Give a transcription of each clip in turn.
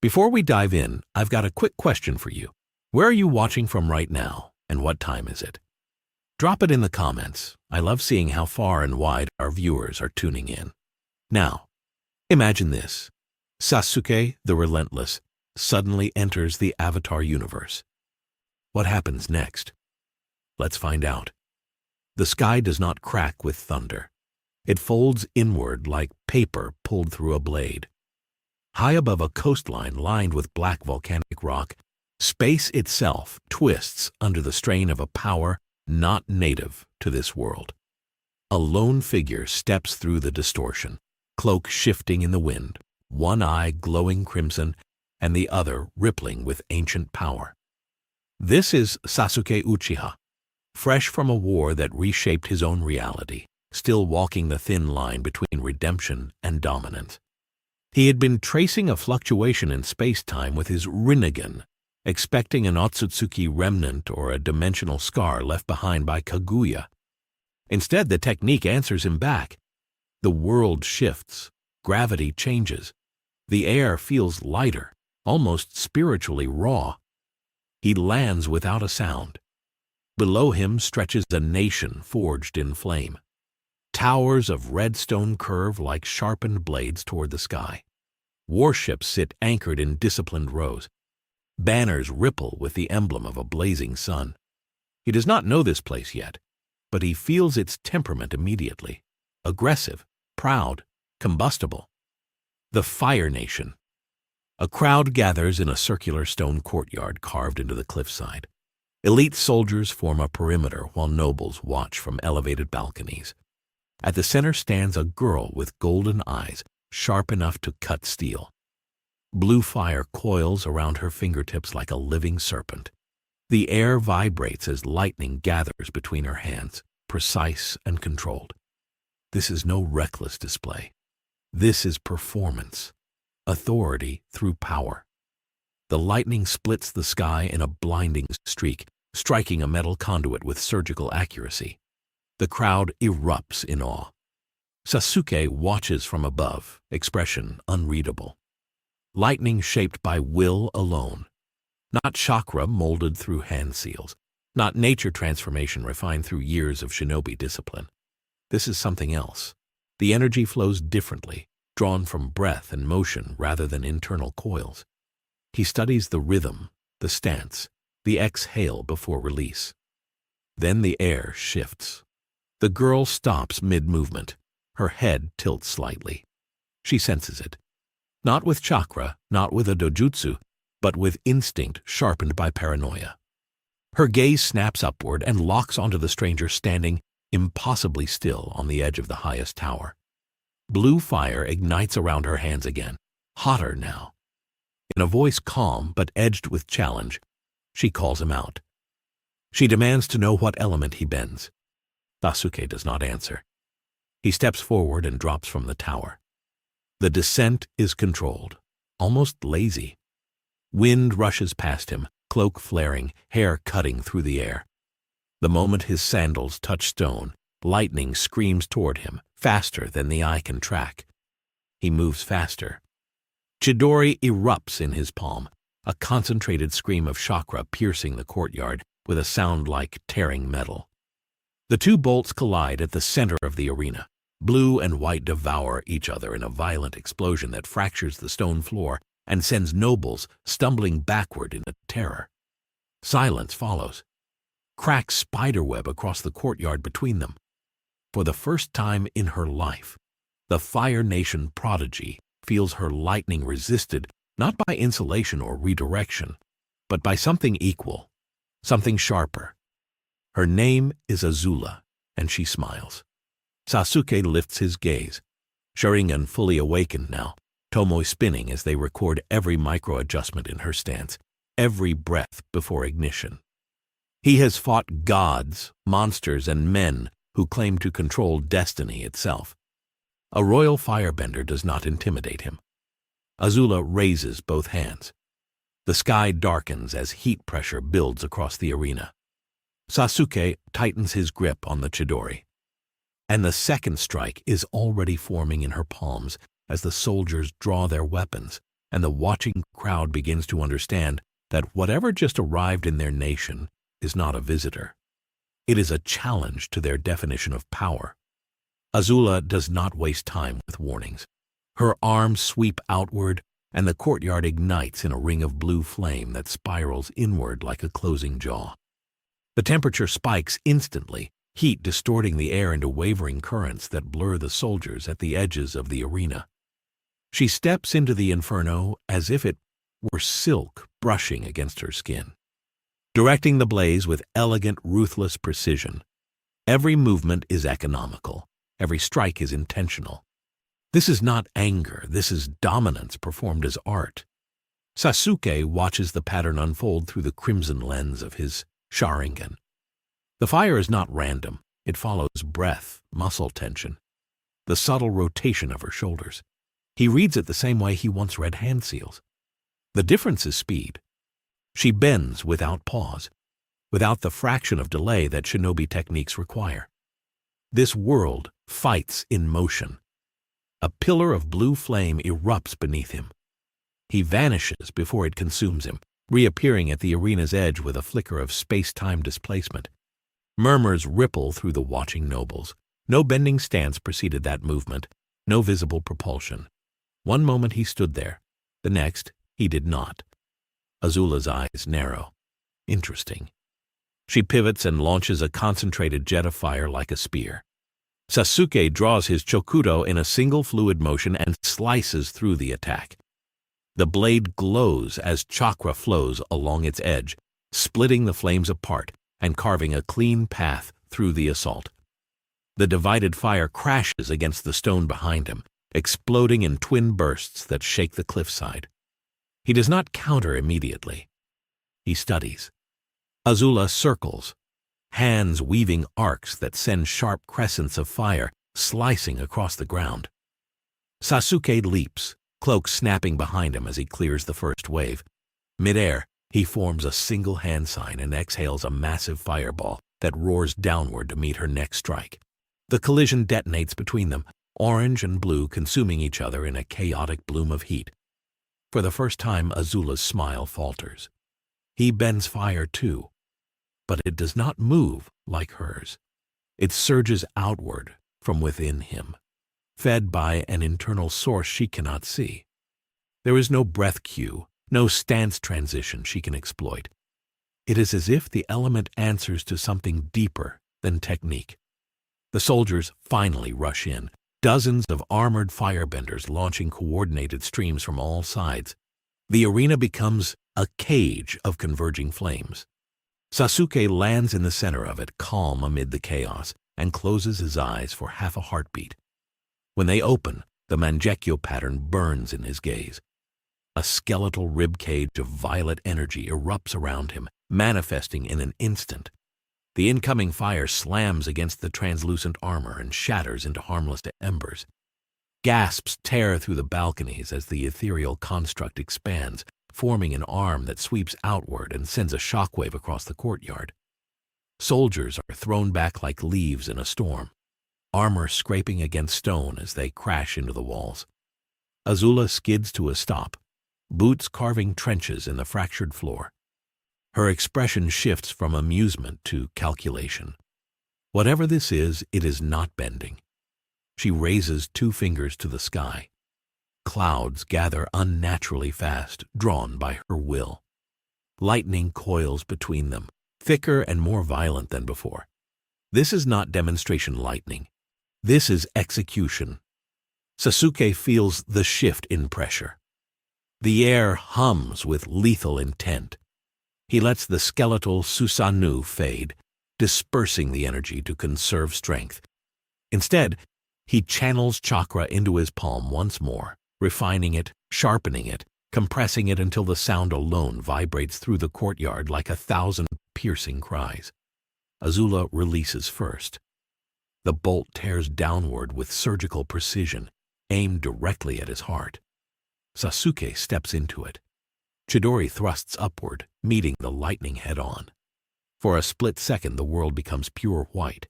Before we dive in, I've got a quick question for you. Where are you watching from right now, and what time is it? Drop it in the comments. I love seeing how far and wide our viewers are tuning in. Now, imagine this. Sasuke, the Relentless, suddenly enters the Avatar universe. What happens next? Let's find out. The sky does not crack with thunder. It folds inward like paper pulled through a blade. High above a coastline lined with black volcanic rock, space itself twists under the strain of a power not native to this world. A lone figure steps through the distortion, cloak shifting in the wind, one eye glowing crimson and the other rippling with ancient power. This is Sasuke Uchiha, fresh from a war that reshaped his own reality, still walking the thin line between redemption and dominance. He had been tracing a fluctuation in space-time with his Rinnegan, expecting an Otsutsuki remnant or a dimensional scar left behind by Kaguya. Instead, the technique answers him back. The world shifts, gravity changes, the air feels lighter, almost spiritually raw. He lands without a sound. Below him stretches a nation forged in flame. Towers of red stone curve like sharpened blades toward the sky. Warships sit anchored in disciplined rows. Banners ripple with the emblem of a blazing sun. He does not know this place yet, but he feels its temperament immediately. Aggressive, proud, combustible. The Fire Nation. A crowd gathers in a circular stone courtyard carved into the cliffside. Elite soldiers form a perimeter while nobles watch from elevated balconies. At the center stands a girl with golden eyes, sharp enough to cut steel. Blue fire coils around her fingertips like a living serpent. The air vibrates as lightning gathers between her hands, precise and controlled. This is no reckless display. This is performance, authority through power. The lightning splits the sky in a blinding streak, striking a metal conduit with surgical accuracy. The crowd erupts in awe. Sasuke watches from above, expression unreadable. Lightning shaped by will alone. Not chakra molded through hand seals. Not nature transformation refined through years of shinobi discipline. This is something else. The energy flows differently, drawn from breath and motion rather than internal coils. He studies the rhythm, the stance, the exhale before release. Then the air shifts. The girl stops mid-movement. Her head tilts slightly. She senses it. Not with chakra, not with a dojutsu, but with instinct sharpened by paranoia. Her gaze snaps upward and locks onto the stranger standing impossibly still on the edge of the highest tower. Blue fire ignites around her hands again, hotter now. In a voice calm but edged with challenge, she calls him out. She demands to know what element he bends. Sasuke does not answer. He steps forward and drops from the tower. The descent is controlled, almost lazy. Wind rushes past him, cloak flaring, hair cutting through the air. The moment his sandals touch stone, lightning screams toward him, faster than the eye can track. He moves faster. Chidori erupts in his palm, a concentrated scream of chakra piercing the courtyard with a sound like tearing metal. The two bolts collide at the center of the arena. Blue and white devour each other in a violent explosion that fractures the stone floor and sends nobles stumbling backward in terror. Silence follows. Cracks spiderweb across the courtyard between them. For the first time in her life, the Fire Nation prodigy feels her lightning resisted not by insulation or redirection, but by something equal, something sharper. Her name is Azula, and she smiles. Sasuke lifts his gaze. Sharingan fully awakened now, Tomoe spinning as they record every micro-adjustment in her stance, every breath before ignition. He has fought gods, monsters, and men who claim to control destiny itself. A royal firebender does not intimidate him. Azula raises both hands. The sky darkens as heat pressure builds across the arena. Sasuke tightens his grip on the Chidori. And the second strike is already forming in her palms as the soldiers draw their weapons and the watching crowd begins to understand that whatever just arrived in their nation is not a visitor. It is a challenge to their definition of power. Azula does not waste time with warnings. Her arms sweep outward, and the courtyard ignites in a ring of blue flame that spirals inward like a closing jaw. The temperature spikes instantly, heat distorting the air into wavering currents that blur the soldiers at the edges of the arena. She steps into the inferno as if it were silk brushing against her skin, directing the blaze with elegant, ruthless precision. Every movement is economical. Every strike is intentional. This is not anger, this is dominance performed as art. Sasuke watches the pattern unfold through the crimson lens of his Sharingan. The fire is not random, it follows breath, muscle tension, the subtle rotation of her shoulders. He reads it the same way he once read hand seals. The difference is speed. She bends without pause, without the fraction of delay that shinobi techniques require. This world fights in motion. A pillar of blue flame erupts beneath him. He vanishes before it consumes him, reappearing at the arena's edge with a flicker of space-time displacement. Murmurs ripple through the watching nobles. No bending stance preceded that movement, no visible propulsion. One moment he stood there, the next he did not. Azula's eyes narrow. Interesting. She pivots and launches a concentrated jet of fire like a spear. Sasuke draws his chokudo in a single fluid motion and slices through the attack. The blade glows as chakra flows along its edge, splitting the flames apart and carving a clean path through the assault. The divided fire crashes against the stone behind him, exploding in twin bursts that shake the cliffside. He does not counter immediately. He studies. Azula circles, hands weaving arcs that send sharp crescents of fire slicing across the ground. Sasuke leaps, cloak snapping behind him as he clears the first wave. Mid-air, he forms a single hand sign and exhales a massive fireball that roars downward to meet her next strike. The collision detonates between them, orange and blue consuming each other in a chaotic bloom of heat. For the first time, Azula's smile falters. He bends fire too, but it does not move like hers. It surges outward from within him, fed by an internal source she cannot see. There is no breath cue, no stance transition she can exploit. It is as if the element answers to something deeper than technique. The soldiers finally rush in, dozens of armored firebenders launching coordinated streams from all sides. The arena becomes a cage of converging flames. Sasuke lands in the center of it, calm amid the chaos, and closes his eyes for half a heartbeat. When they open, the Mangekyo pattern burns in his gaze. A skeletal ribcage of violet energy erupts around him, manifesting in an instant. The incoming fire slams against the translucent armor and shatters into harmless embers. Gasps tear through the balconies as the ethereal construct expands, forming an arm that sweeps outward and sends a shockwave across the courtyard. Soldiers are thrown back like leaves in a storm, armor scraping against stone as they crash into the walls. Azula skids to a stop, boots carving trenches in the fractured floor. Her expression shifts from amusement to calculation. Whatever this is, it is not bending. She raises 2 fingers to the sky. Clouds gather unnaturally fast, drawn by her will. Lightning coils between them, thicker and more violent than before. This is not demonstration lightning. This is execution. Sasuke feels the shift in pressure. The air hums with lethal intent. He lets the skeletal Susanoo fade, dispersing the energy to conserve strength. Instead, he channels chakra into his palm once more, refining it, sharpening it, compressing it until the sound alone vibrates through the courtyard like 1,000 piercing cries. Azula releases first. The bolt tears downward with surgical precision, aimed directly at his heart. Sasuke steps into it. Chidori thrusts upward, meeting the lightning head-on. For a split second, the world becomes pure white.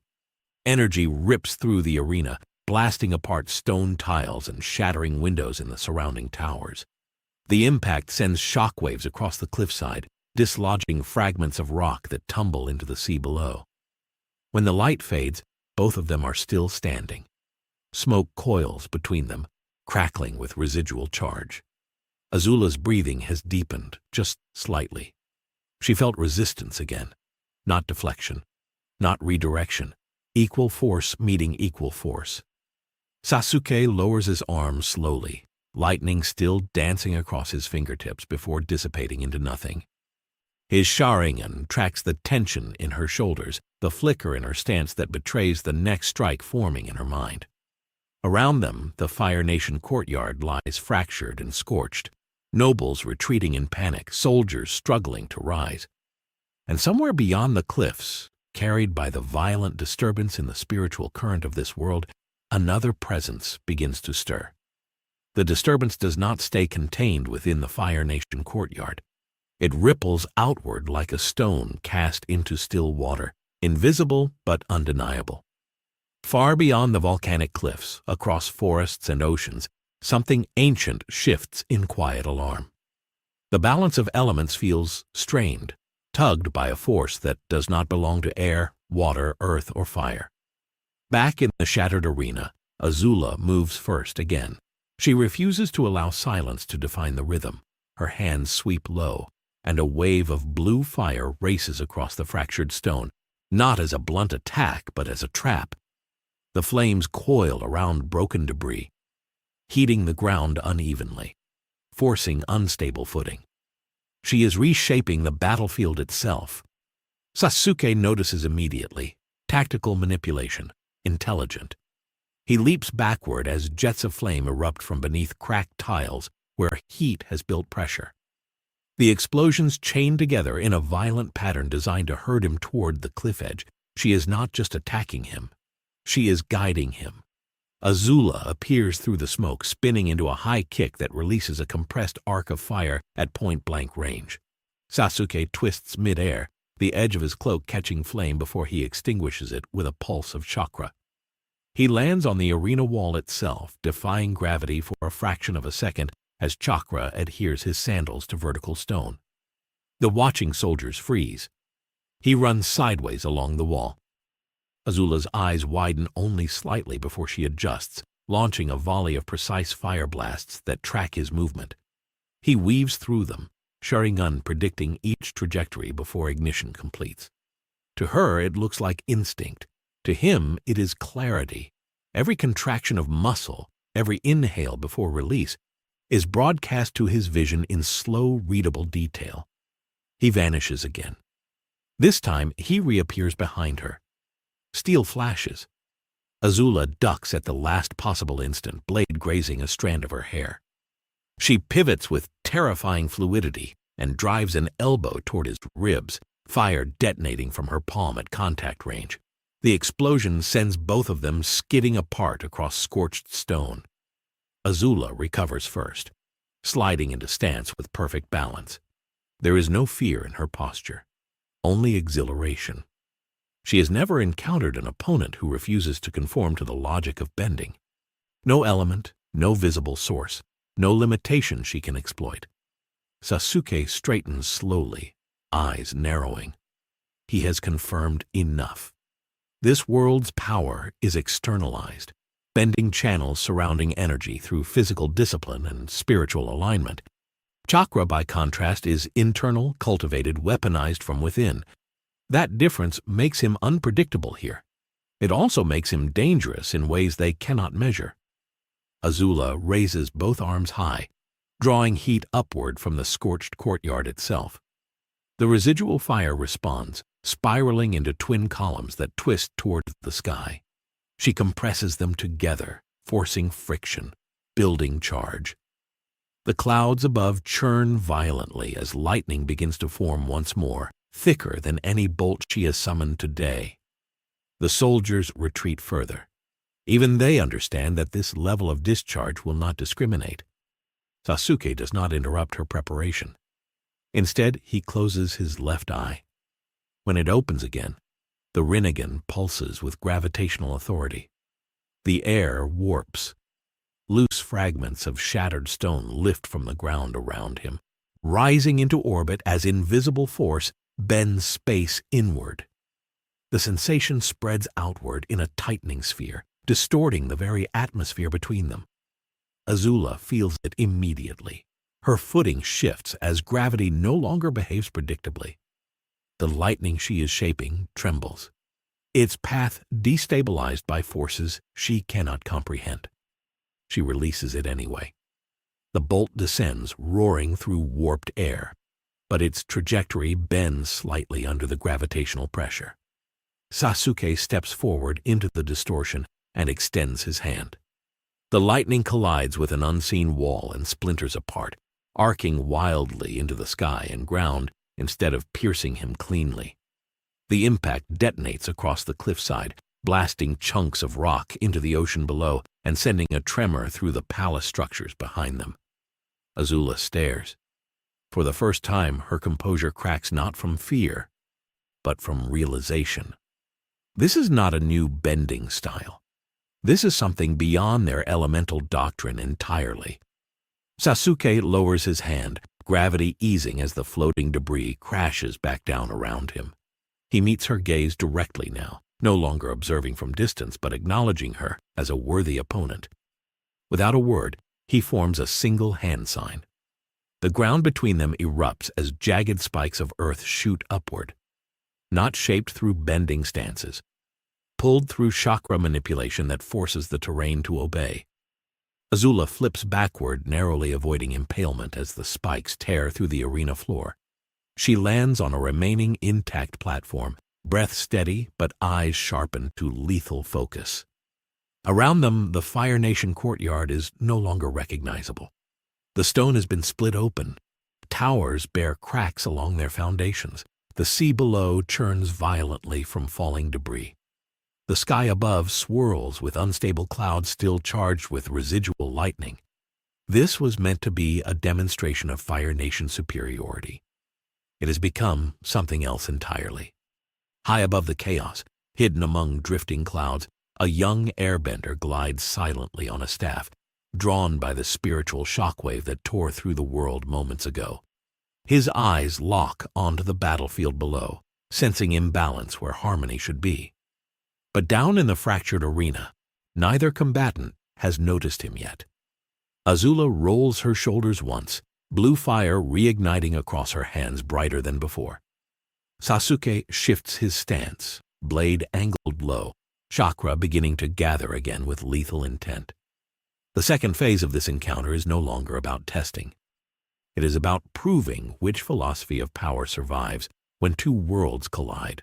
Energy rips through the arena, blasting apart stone tiles and shattering windows in the surrounding towers. The impact sends shockwaves across the cliffside, dislodging fragments of rock that tumble into the sea below. When the light fades, both of them are still standing. Smoke coils between them, crackling with residual charge. Azula's breathing has deepened, just slightly. She felt resistance again, not deflection, not redirection. Equal force meeting equal force. Sasuke lowers his arms slowly, lightning still dancing across his fingertips before dissipating into nothing. His Sharingan tracks the tension in her shoulders, the flicker in her stance that betrays the next strike forming in her mind. Around them, the Fire Nation courtyard lies fractured and scorched, nobles retreating in panic, soldiers struggling to rise. And somewhere beyond the cliffs, carried by the violent disturbance in the spiritual current of this world, another presence begins to stir. The disturbance does not stay contained within the Fire Nation courtyard. It ripples outward like a stone cast into still water, invisible but undeniable. Far beyond the volcanic cliffs, across forests and oceans, something ancient shifts in quiet alarm. The balance of elements feels strained, tugged by a force that does not belong to air, water, earth, or fire. Back in the shattered arena, Azula moves first again. She refuses to allow silence to define the rhythm. Her hands sweep low, and a wave of blue fire races across the fractured stone, not as a blunt attack, but as a trap. The flames coil around broken debris, heating the ground unevenly, forcing unstable footing. She is reshaping the battlefield itself. Sasuke notices immediately. Tactical manipulation, intelligent. He leaps backward as jets of flame erupt from beneath cracked tiles where heat has built pressure. The explosions chain together in a violent pattern designed to herd him toward the cliff edge. She is not just attacking him. She is guiding him. Azula appears through the smoke, spinning into a high kick that releases a compressed arc of fire at point-blank range. Sasuke twists mid-air, the edge of his cloak catching flame before he extinguishes it with a pulse of chakra. He lands on the arena wall itself, defying gravity for a fraction of a second as chakra adheres his sandals to vertical stone. The watching soldiers freeze. He runs sideways along the wall. Azula's eyes widen only slightly before she adjusts, launching a volley of precise fire blasts that track his movement. He weaves through them, Sharingan predicting each trajectory before ignition completes. To her, it looks like instinct. To him, it is clarity. Every contraction of muscle, every inhale before release, is broadcast to his vision in slow, readable detail. He vanishes again. This time, he reappears behind her. Steel flashes. Azula ducks at the last possible instant, blade grazing a strand of her hair. She pivots with terrifying fluidity and drives an elbow toward his ribs, fire detonating from her palm at contact range. The explosion sends both of them skidding apart across scorched stone. Azula recovers first, sliding into stance with perfect balance. There is no fear in her posture, only exhilaration. She has never encountered an opponent who refuses to conform to the logic of bending. No element, no visible source, no limitation she can exploit. Sasuke straightens slowly, eyes narrowing. He has confirmed enough. This world's power is externalized, bending channels surrounding energy through physical discipline and spiritual alignment. Chakra, by contrast, is internal, cultivated, weaponized from within. That difference makes him unpredictable here. It also makes him dangerous in ways they cannot measure. Azula raises both arms high, drawing heat upward from the scorched courtyard itself. The residual fire responds, spiraling into twin columns that twist toward the sky. She compresses them together, forcing friction, building charge. The clouds above churn violently as lightning begins to form once more, thicker than any bolt she has summoned today. The soldiers retreat further. Even they understand that this level of discharge will not discriminate. Sasuke does not interrupt her preparation. Instead, he closes his left eye. When it opens again, the Rinnegan pulses with gravitational authority. The air warps. Loose fragments of shattered stone lift from the ground around him, rising into orbit as invisible force bends space inward. The sensation spreads outward in a tightening sphere, distorting the very atmosphere between them. Azula feels it immediately. Her footing shifts as gravity no longer behaves predictably. The lightning she is shaping trembles, its path destabilized by forces she cannot comprehend. She releases it anyway. The bolt descends, roaring through warped air, but its trajectory bends slightly under the gravitational pressure. Sasuke steps forward into the distortion and extends his hand. The lightning collides with an unseen wall and splinters apart, arcing wildly into the sky and ground instead of piercing him cleanly. The impact detonates across the cliffside, blasting chunks of rock into the ocean below and sending a tremor through the palace structures behind them. Azula stares. For the first time, her composure cracks not from fear, but from realization. This is not a new bending style. This is something beyond their elemental doctrine entirely. Sasuke lowers his hand, gravity easing as the floating debris crashes back down around him. He meets her gaze directly now, no longer observing from distance but acknowledging her as a worthy opponent. Without a word, he forms a single hand sign. The ground between them erupts as jagged spikes of earth shoot upward, not shaped through bending stances, pulled through chakra manipulation that forces the terrain to obey. Azula flips backward, narrowly avoiding impalement as the spikes tear through the arena floor. She lands on a remaining intact platform, breath steady but eyes sharpened to lethal focus. Around them, the Fire Nation courtyard is no longer recognizable. The stone has been split open. Towers bear cracks along their foundations. The sea below churns violently from falling debris. The sky above swirls with unstable clouds still charged with residual lightning. This was meant to be a demonstration of Fire Nation superiority. It has become something else entirely. High above the chaos, hidden among drifting clouds, a young airbender glides silently on a staff, drawn by the spiritual shockwave that tore through the world moments ago. His eyes lock onto the battlefield below, sensing imbalance where harmony should be. But down in the fractured arena, neither combatant has noticed him yet. Azula rolls her shoulders once, blue fire reigniting across her hands brighter than before. Sasuke shifts his stance, blade angled low, chakra beginning to gather again with lethal intent. The second phase of this encounter is no longer about testing. It is about proving which philosophy of power survives when two worlds collide.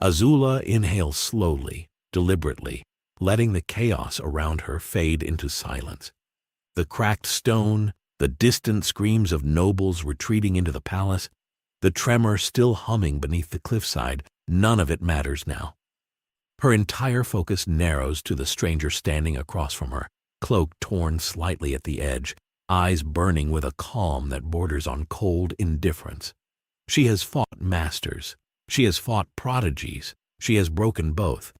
Azula inhales slowly, deliberately, letting the chaos around her fade into silence. The cracked stone, the distant screams of nobles retreating into the palace, the tremor still humming beneath the cliffside, none of it matters now. Her entire focus narrows to the stranger standing across from her, cloak torn slightly at the edge, eyes burning with a calm that borders on cold indifference. She has fought masters. She has fought prodigies. She has broken both.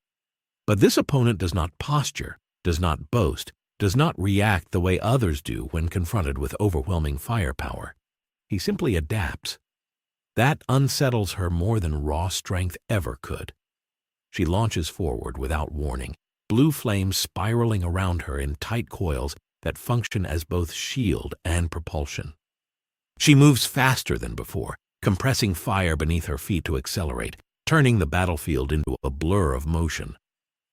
But this opponent does not posture, does not boast, does not react the way others do when confronted with overwhelming firepower. He simply adapts. That unsettles her more than raw strength ever could. She launches forward without warning, blue flames spiraling around her in tight coils that function as both shield and propulsion. She moves faster than before, compressing fire beneath her feet to accelerate, turning the battlefield into a blur of motion.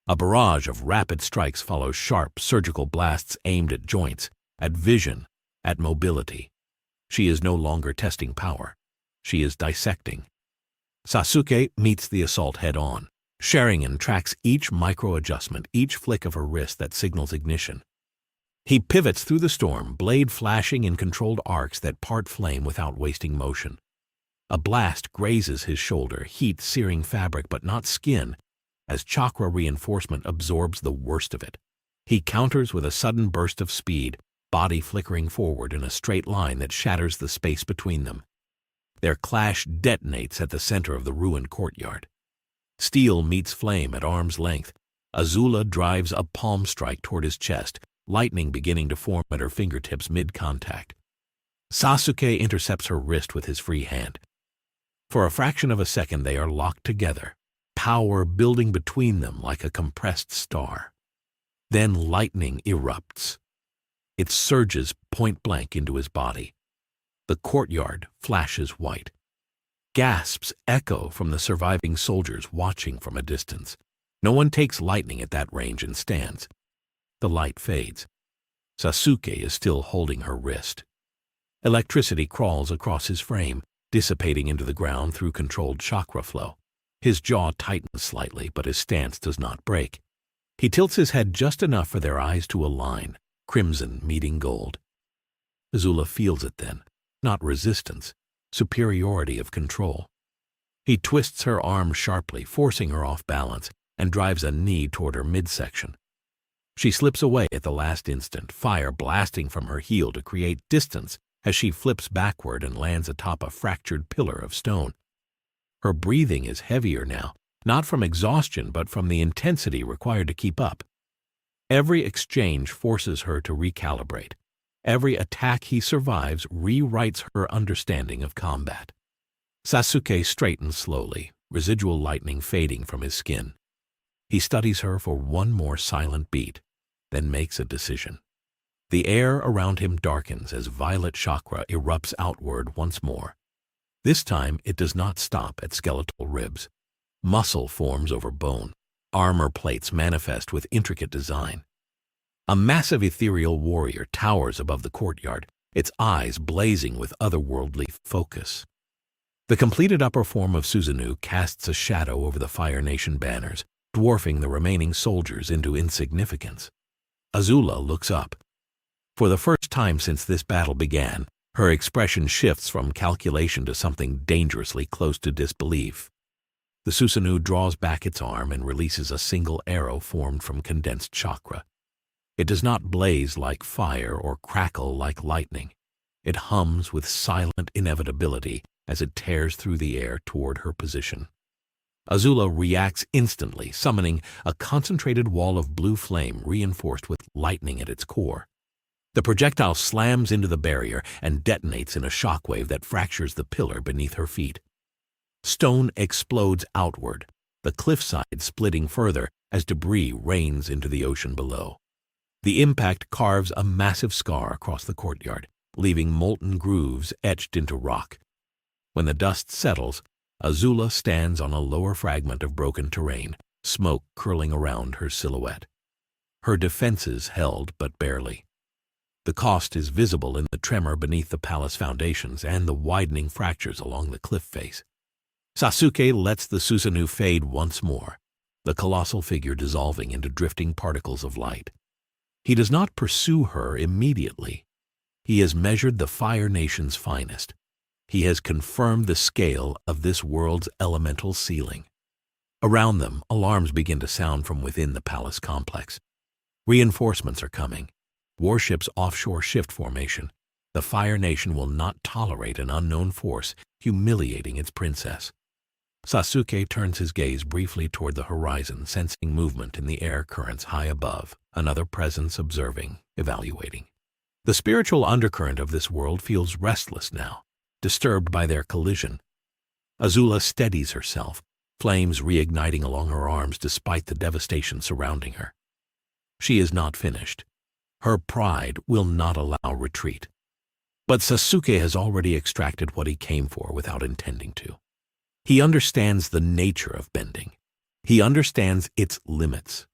A barrage of rapid strikes follows sharp, surgical blasts aimed at joints, at vision, at mobility. She is no longer testing power. She is dissecting. Sasuke meets the assault head-on. Sharingan tracks each micro-adjustment, each flick of her wrist that signals ignition. He pivots through the storm, blade flashing in controlled arcs that part flame without wasting motion. A blast grazes his shoulder, heat searing fabric but not skin, as chakra reinforcement absorbs the worst of it. He counters with a sudden burst of speed, body flickering forward in a straight line that shatters the space between them. Their clash detonates at the center of the ruined courtyard. Steel meets flame at arm's length. Azula drives a palm strike toward his chest, lightning beginning to form at her fingertips mid-contact. Sasuke intercepts her wrist with his free hand. For a fraction of a second they are locked together, power building between them like a compressed star. Then lightning erupts. It surges point-blank into his body. The courtyard flashes white. Gasps echo from the surviving soldiers watching from a distance. No one takes lightning at that range and stands. The light fades. Sasuke is still holding her wrist. Electricity crawls across his frame, dissipating into the ground through controlled chakra flow. His jaw tightens slightly, but his stance does not break. He tilts his head just enough for their eyes to align, crimson meeting gold. Azula feels it then, not resistance, superiority of control. He twists her arm sharply, forcing her off balance, and drives a knee toward her midsection. She slips away at the last instant, fire blasting from her heel to create distance as she flips backward and lands atop a fractured pillar of stone. Her breathing is heavier now, not from exhaustion but from the intensity required to keep up. Every exchange forces her to recalibrate. Every attack he survives rewrites her understanding of combat. Sasuke straightens slowly, residual lightning fading from his skin. He studies her for one more silent beat, then makes a decision. The air around him darkens as violet chakra erupts outward once more. This time it does not stop at skeletal ribs. Muscle forms over bone. Armor plates manifest with intricate design. A massive ethereal warrior towers above the courtyard, its eyes blazing with otherworldly focus. The completed upper form of Susanoo casts a shadow over the Fire Nation banners, dwarfing the remaining soldiers into insignificance. Azula looks up. For the first time since this battle began, her expression shifts from calculation to something dangerously close to disbelief. The Susanoo draws back its arm and releases a single arrow formed from condensed chakra. It does not blaze like fire or crackle like lightning. It hums with silent inevitability as it tears through the air toward her position. Azula reacts instantly, summoning a concentrated wall of blue flame reinforced with lightning at its core. The projectile slams into the barrier and detonates in a shockwave that fractures the pillar beneath her feet. Stone explodes outward, the cliffside splitting further as debris rains into the ocean below. The impact carves a massive scar across the courtyard, leaving molten grooves etched into rock. When the dust settles, Azula stands on a lower fragment of broken terrain, smoke curling around her silhouette. Her defenses held but barely. The cost is visible in the tremor beneath the palace foundations and the widening fractures along the cliff face. Sasuke lets the Susanoo fade once more, the colossal figure dissolving into drifting particles of light. He does not pursue her immediately. He has measured the Fire Nation's finest. He has confirmed the scale of this world's elemental ceiling. Around them, alarms begin to sound from within the palace complex. Reinforcements are coming. Warships offshore shift formation. The Fire Nation will not tolerate an unknown force humiliating its princess. Sasuke turns his gaze briefly toward the horizon, sensing movement in the air currents high above, another presence observing, evaluating. The spiritual undercurrent of this world feels restless now, disturbed by their collision. Azula steadies herself, flames reigniting along her arms despite the devastation surrounding her. She is not finished. Her pride will not allow retreat. But Sasuke has already extracted what he came for without intending to. He understands the nature of bending. He understands its limits.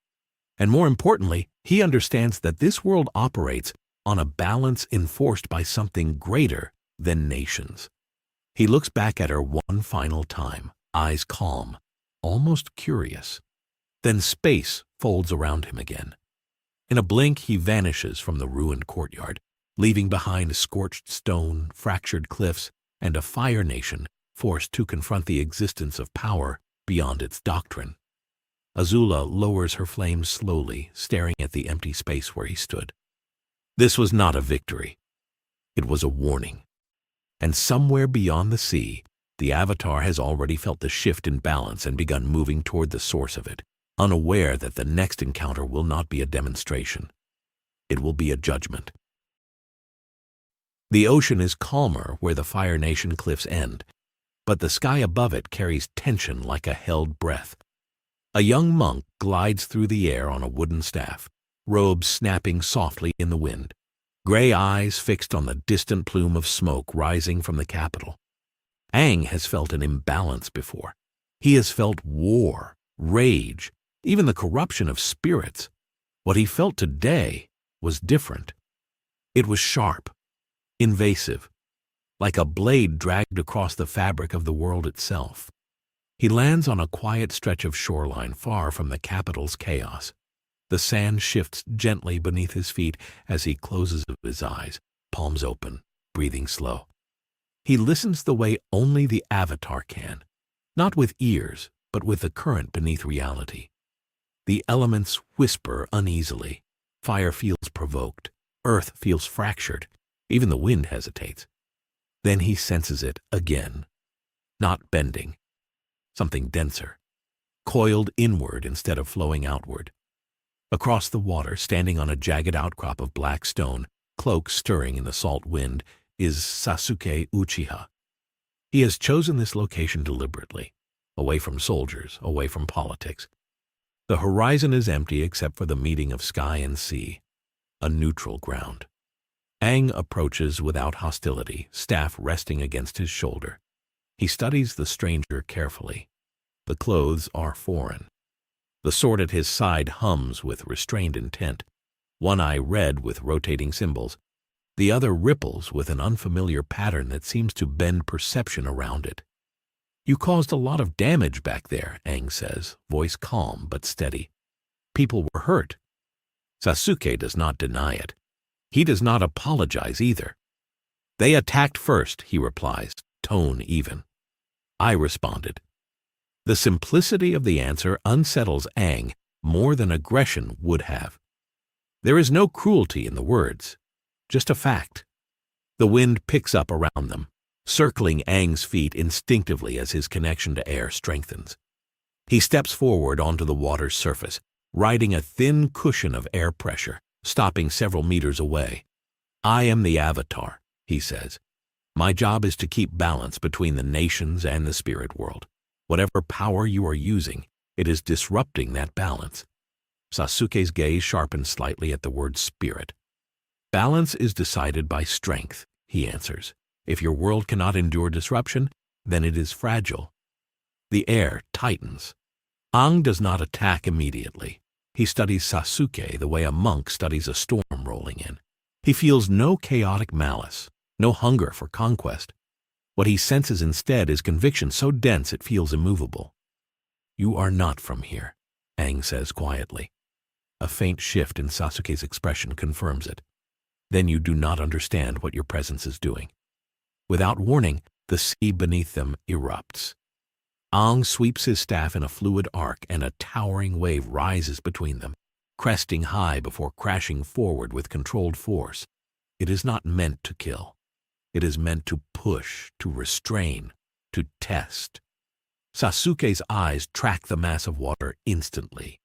And more importantly, he understands that this world operates on a balance enforced by something greater than nations. He looks back at her one final time, eyes calm, almost curious. Then space folds around him again. In a blink, he vanishes from the ruined courtyard, leaving behind scorched stone, fractured cliffs, and a Fire Nation forced to confront the existence of power beyond its doctrine. Azula lowers her flames slowly, staring at the empty space where he stood. This was not a victory. It was a warning. And somewhere beyond the sea, the Avatar has already felt the shift in balance and begun moving toward the source of it, unaware that the next encounter will not be a demonstration. It will be a judgment. The ocean is calmer where the Fire Nation cliffs end, but the sky above it carries tension like a held breath. A young monk glides through the air on a wooden staff, robes snapping softly in the wind, gray eyes fixed on the distant plume of smoke rising from the capital. Aang has felt an imbalance before. He has felt war, rage, even the corruption of spirits. What he felt today was different. It was sharp, invasive, like a blade dragged across the fabric of the world itself. He lands on a quiet stretch of shoreline far from the capital's chaos. The sand shifts gently beneath his feet as he closes his eyes, palms open, breathing slow. He listens the way only the Avatar can, not with ears, but with the current beneath reality. The elements whisper uneasily. Fire feels provoked. Earth feels fractured. Even the wind hesitates. Then he senses it again. Not bending. Something denser. Coiled inward instead of flowing outward. Across the water, standing on a jagged outcrop of black stone, cloaks stirring in the salt wind, is Sasuke Uchiha. He has chosen this location deliberately, away from soldiers, away from politics. The horizon is empty except for the meeting of sky and sea, a neutral ground. Aang approaches without hostility, staff resting against his shoulder. He studies the stranger carefully. The clothes are foreign. The sword at his side hums with restrained intent, one eye red with rotating symbols, the other ripples with an unfamiliar pattern that seems to bend perception around it. "You caused a lot of damage back there," Aang says, voice calm but steady. "People were hurt." Sasuke does not deny it. He does not apologize either. "They attacked first," he replies, tone even. "I responded." The simplicity of the answer unsettles Aang more than aggression would have. There is no cruelty in the words, just a fact. The wind picks up around them, circling Aang's feet instinctively as his connection to air strengthens. He steps forward onto the water's surface, riding a thin cushion of air pressure, stopping several meters away. "I am the Avatar," he says. "My job is to keep balance between the nations and the spirit world. Whatever power you are using, it is disrupting that balance." Sasuke's gaze sharpens slightly at the word spirit. "Balance is decided by strength," he answers. "If your world cannot endure disruption, then it is fragile." The air tightens. Aang does not attack immediately. He studies Sasuke the way a monk studies a storm rolling in. He feels no chaotic malice, no hunger for conquest. What he senses instead is conviction so dense it feels immovable. "You are not from here," Aang says quietly. A faint shift in Sasuke's expression confirms it. "Then you do not understand what your presence is doing." Without warning, the sea beneath them erupts. Aang sweeps his staff in a fluid arc and a towering wave rises between them, cresting high before crashing forward with controlled force. It is not meant to kill. It is meant to push, to restrain, to test. Sasuke's eyes track the mass of water instantly.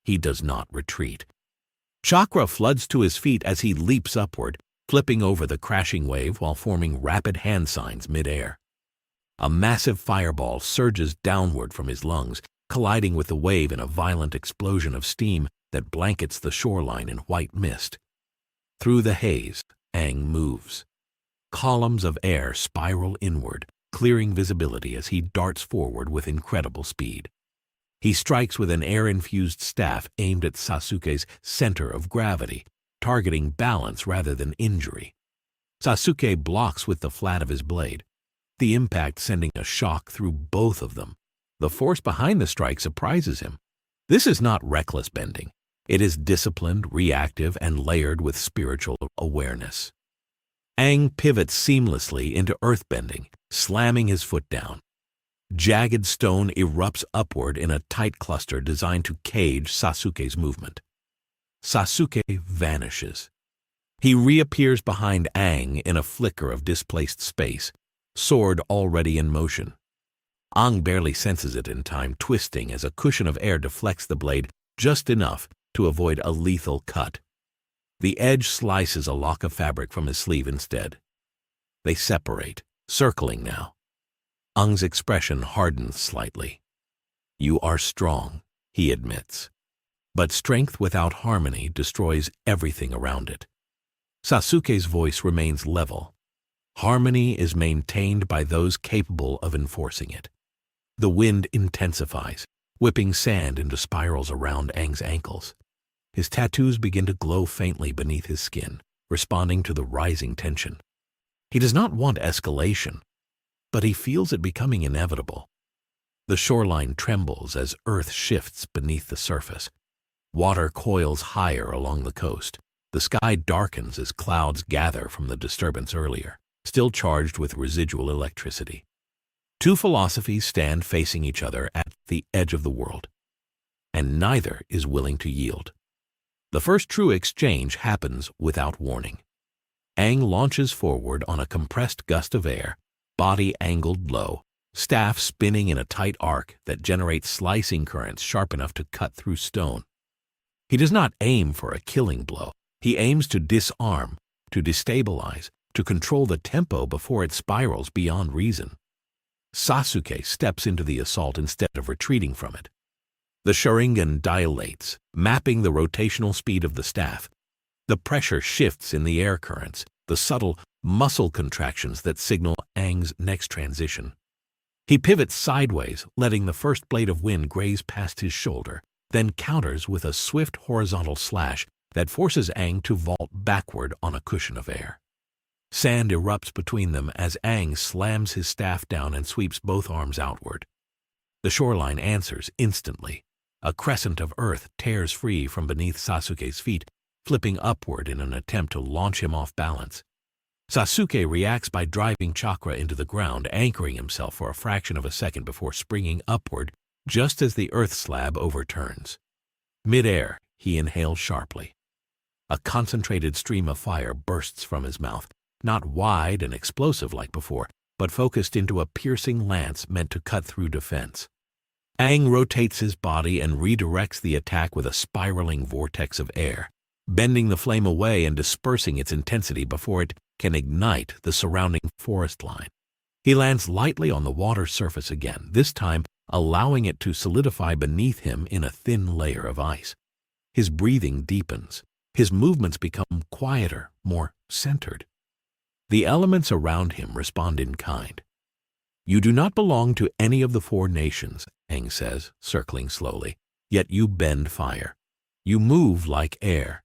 He does not retreat. Chakra floods to his feet as he leaps upward, flipping over the crashing wave while forming rapid hand signs mid-air. A massive fireball surges downward from his lungs, colliding with the wave in a violent explosion of steam that blankets the shoreline in white mist. Through the haze, Aang moves. Columns of air spiral inward, clearing visibility as he darts forward with incredible speed. He strikes with an air-infused staff aimed at Sasuke's center of gravity, targeting balance rather than injury. Sasuke blocks with the flat of his blade, the impact sending a shock through both of them. The force behind the strike surprises him. This is not reckless bending. It is disciplined, reactive, and layered with spiritual awareness. Aang pivots seamlessly into earthbending, slamming his foot down. Jagged stone erupts upward in a tight cluster designed to cage Sasuke's movement. Sasuke vanishes. He reappears behind Aang in a flicker of displaced space, sword already in motion. Aang barely senses it in time, twisting as a cushion of air deflects the blade just enough to avoid a lethal cut. The edge slices a lock of fabric from his sleeve instead. They separate, circling now. Aang's expression hardens slightly. "You are strong," he admits. But strength without harmony destroys everything around it. Sasuke's voice remains level. Harmony is maintained by those capable of enforcing it. The wind intensifies, whipping sand into spirals around Aang's ankles. His tattoos begin to glow faintly beneath his skin, responding to the rising tension. He does not want escalation, but he feels it becoming inevitable. The shoreline trembles as earth shifts beneath the surface. Water coils higher along the coast. The sky darkens as clouds gather from the disturbance earlier, still charged with residual electricity. Two philosophies stand facing each other at the edge of the world, and neither is willing to yield. The first true exchange happens without warning. Aang launches forward on a compressed gust of air, body angled low, staff spinning in a tight arc that generates slicing currents sharp enough to cut through stone. He does not aim for a killing blow. He aims to disarm, to destabilize, to control the tempo before it spirals beyond reason. Sasuke steps into the assault instead of retreating from it. The Sharingan dilates, mapping the rotational speed of the staff. The pressure shifts in the air currents, the subtle muscle contractions that signal Aang's next transition. He pivots sideways, letting the first blade of wind graze past his shoulder, then counters with a swift horizontal slash that forces Aang to vault backward on a cushion of air. Sand erupts between them as Aang slams his staff down and sweeps both arms outward. The shoreline answers instantly. A crescent of earth tears free from beneath Sasuke's feet, flipping upward in an attempt to launch him off balance. Sasuke reacts by driving chakra into the ground, anchoring himself for a fraction of a second before springing upward just as the earth slab overturns. Mid-air, he inhales sharply. A concentrated stream of fire bursts from his mouth, not wide and explosive like before, but focused into a piercing lance meant to cut through defense. Aang rotates his body and redirects the attack with a spiraling vortex of air, bending the flame away and dispersing its intensity before it can ignite the surrounding forest line. He lands lightly on the water surface again, this time allowing it to solidify beneath him in a thin layer of ice. His breathing deepens. His movements become quieter, more centered. The elements around him respond in kind. "You do not belong to any of the four nations," Aang says, circling slowly, "yet you bend fire. You move like air.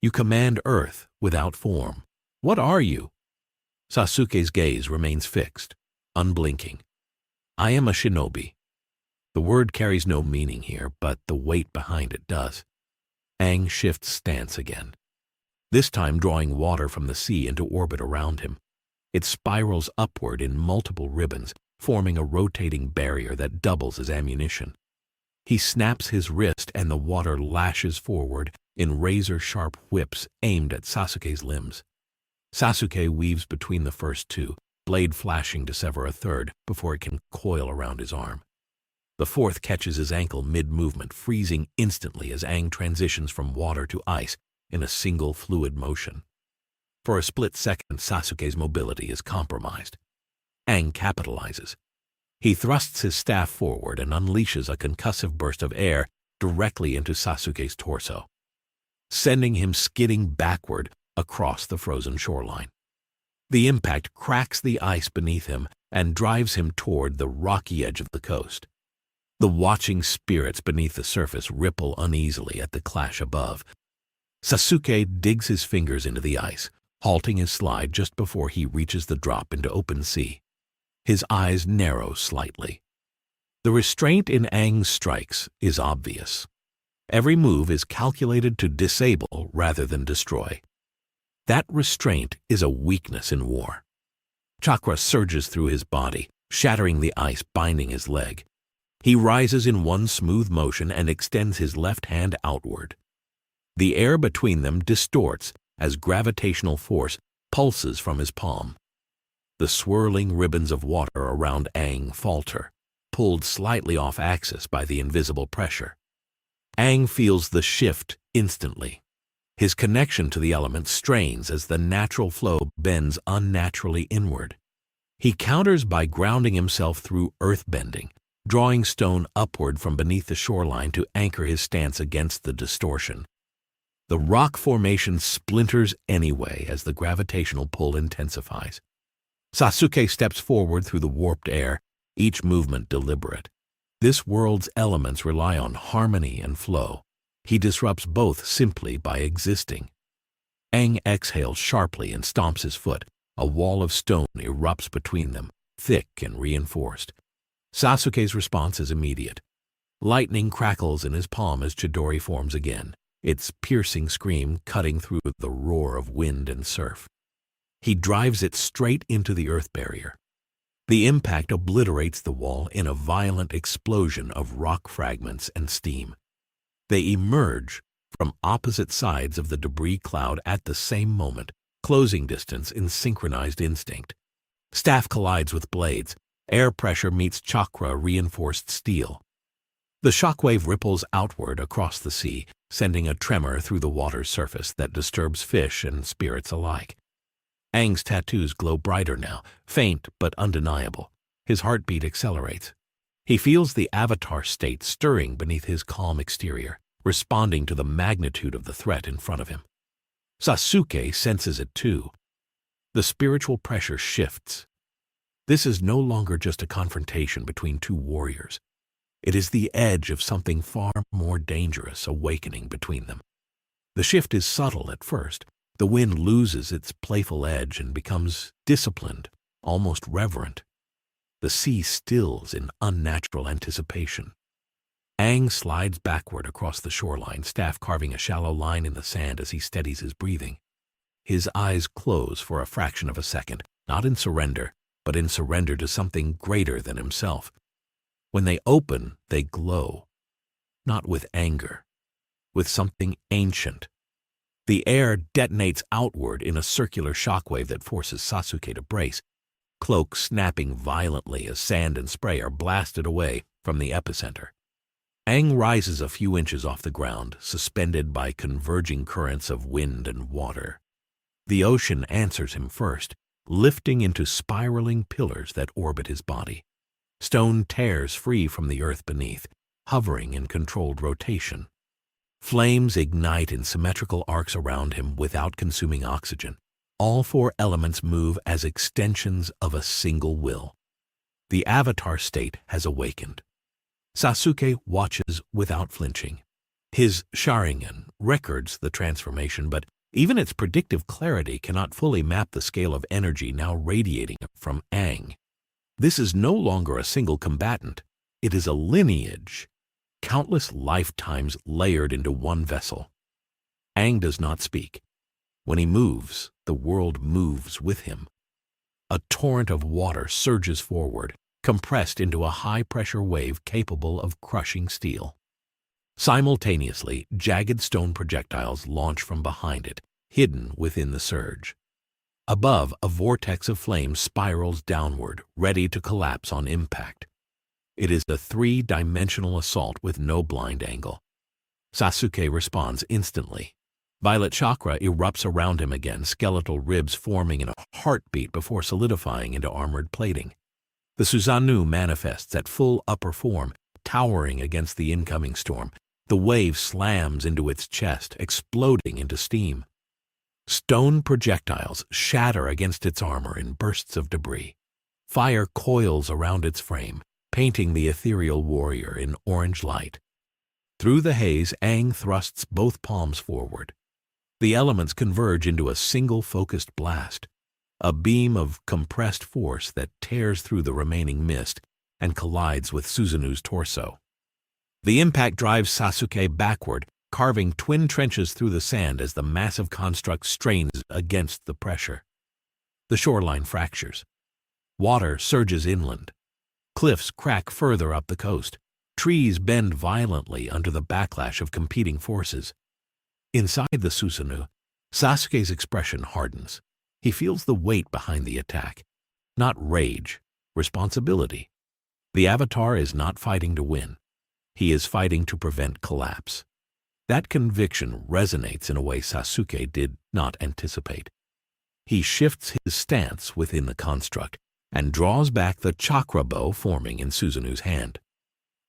You command earth without form. What are you?" Sasuke's gaze remains fixed, unblinking. "I am a shinobi." The word carries no meaning here, but the weight behind it does. Aang shifts stance again, this time drawing water from the sea into orbit around him. It spirals upward in multiple ribbons, forming a rotating barrier that doubles as ammunition. He snaps his wrist and the water lashes forward in razor-sharp whips aimed at Sasuke's limbs. Sasuke weaves between the first two, blade flashing to sever a third before it can coil around his arm. The fourth catches his ankle mid-movement, freezing instantly as Aang transitions from water to ice in a single fluid motion. For a split second, Sasuke's mobility is compromised. Aang capitalizes. He thrusts his staff forward and unleashes a concussive burst of air directly into Sasuke's torso, sending him skidding backward across the frozen shoreline. The impact cracks the ice beneath him and drives him toward the rocky edge of the coast. The watching spirits beneath the surface ripple uneasily at the clash above. Sasuke digs his fingers into the ice, halting his slide just before he reaches the drop into open sea. His eyes narrow slightly. The restraint in Aang's strikes is obvious. Every move is calculated to disable rather than destroy. That restraint is a weakness in war. Chakra surges through his body, shattering the ice binding his leg. He rises in one smooth motion and extends his left hand outward. The air between them distorts as gravitational force pulses from his palm. The swirling ribbons of water around Aang falter, pulled slightly off axis by the invisible pressure. Aang feels the shift instantly. His connection to the elements strains as the natural flow bends unnaturally inward. He counters by grounding himself through earthbending, drawing stone upward from beneath the shoreline to anchor his stance against the distortion. The rock formation splinters anyway as the gravitational pull intensifies. Sasuke steps forward through the warped air, each movement deliberate. This world's elements rely on harmony and flow. He disrupts both simply by existing. Aang exhales sharply and stomps his foot. A wall of stone erupts between them, thick and reinforced. Sasuke's response is immediate. Lightning crackles in his palm as Chidori forms again, its piercing scream cutting through the roar of wind and surf. He drives it straight into the earth barrier. The impact obliterates the wall in a violent explosion of rock fragments and steam. They emerge from opposite sides of the debris cloud at the same moment, closing distance in synchronized instinct. Staff collides with blades. Air pressure meets chakra-reinforced steel. The shockwave ripples outward across the sea, sending a tremor through the water's surface that disturbs fish and spirits alike. Aang's tattoos glow brighter now, faint but undeniable. His heartbeat accelerates. He feels the avatar state stirring beneath his calm exterior, responding to the magnitude of the threat in front of him. Sasuke senses it too. The spiritual pressure shifts. This is no longer just a confrontation between two warriors. It is the edge of something far more dangerous awakening between them. The shift is subtle at first. The wind loses its playful edge and becomes disciplined, almost reverent. The sea stills in unnatural anticipation. Aang slides backward across the shoreline, staff carving a shallow line in the sand as he steadies his breathing. His eyes close for a fraction of a second, not in surrender, but in surrender to something greater than himself. When they open, they glow, not with anger, with something ancient. The air detonates outward in a circular shockwave that forces Sasuke to brace, cloak snapping violently as sand and spray are blasted away from the epicenter. Aang rises a few inches off the ground, suspended by converging currents of wind and water. The ocean answers him first, lifting into spiraling pillars that orbit his body. Stone tears free from the earth beneath, hovering in controlled rotation. Flames ignite in symmetrical arcs around him without consuming oxygen. All four elements move as extensions of a single will. The avatar state has awakened. Sasuke watches without flinching. His Sharingan records the transformation, but even its predictive clarity cannot fully map the scale of energy now radiating from Aang. This is no longer a single combatant. It is a lineage, countless lifetimes layered into one vessel. Aang does not speak. When he moves, the world moves with him. A torrent of water surges forward, compressed into a high-pressure wave capable of crushing steel. Simultaneously, jagged stone projectiles launch from behind it, hidden within the surge. Above, a vortex of flame spirals downward, ready to collapse on impact. It is a three-dimensional assault with no blind angle. Sasuke responds instantly. Violet chakra erupts around him again, skeletal ribs forming in a heartbeat before solidifying into armored plating. The Susanoo manifests at full upper form, towering against the incoming storm. The wave slams into its chest, exploding into steam. Stone projectiles shatter against its armor in bursts of debris. Fire coils around its frame, painting the ethereal warrior in orange light. Through the haze, Aang thrusts both palms forward. The elements converge into a single focused blast, a beam of compressed force that tears through the remaining mist and collides with Susanoo's torso. The impact drives Sasuke backward, carving twin trenches through the sand as the massive construct strains against the pressure. The shoreline fractures. Water surges inland. Cliffs crack further up the coast. Trees bend violently under the backlash of competing forces. Inside the Susanoo, Sasuke's expression hardens. He feels the weight behind the attack. Not rage, responsibility. The Avatar is not fighting to win. He is fighting to prevent collapse. That conviction resonates in a way Sasuke did not anticipate. He shifts his stance within the construct and draws back the chakra bow forming in Suzanu's hand.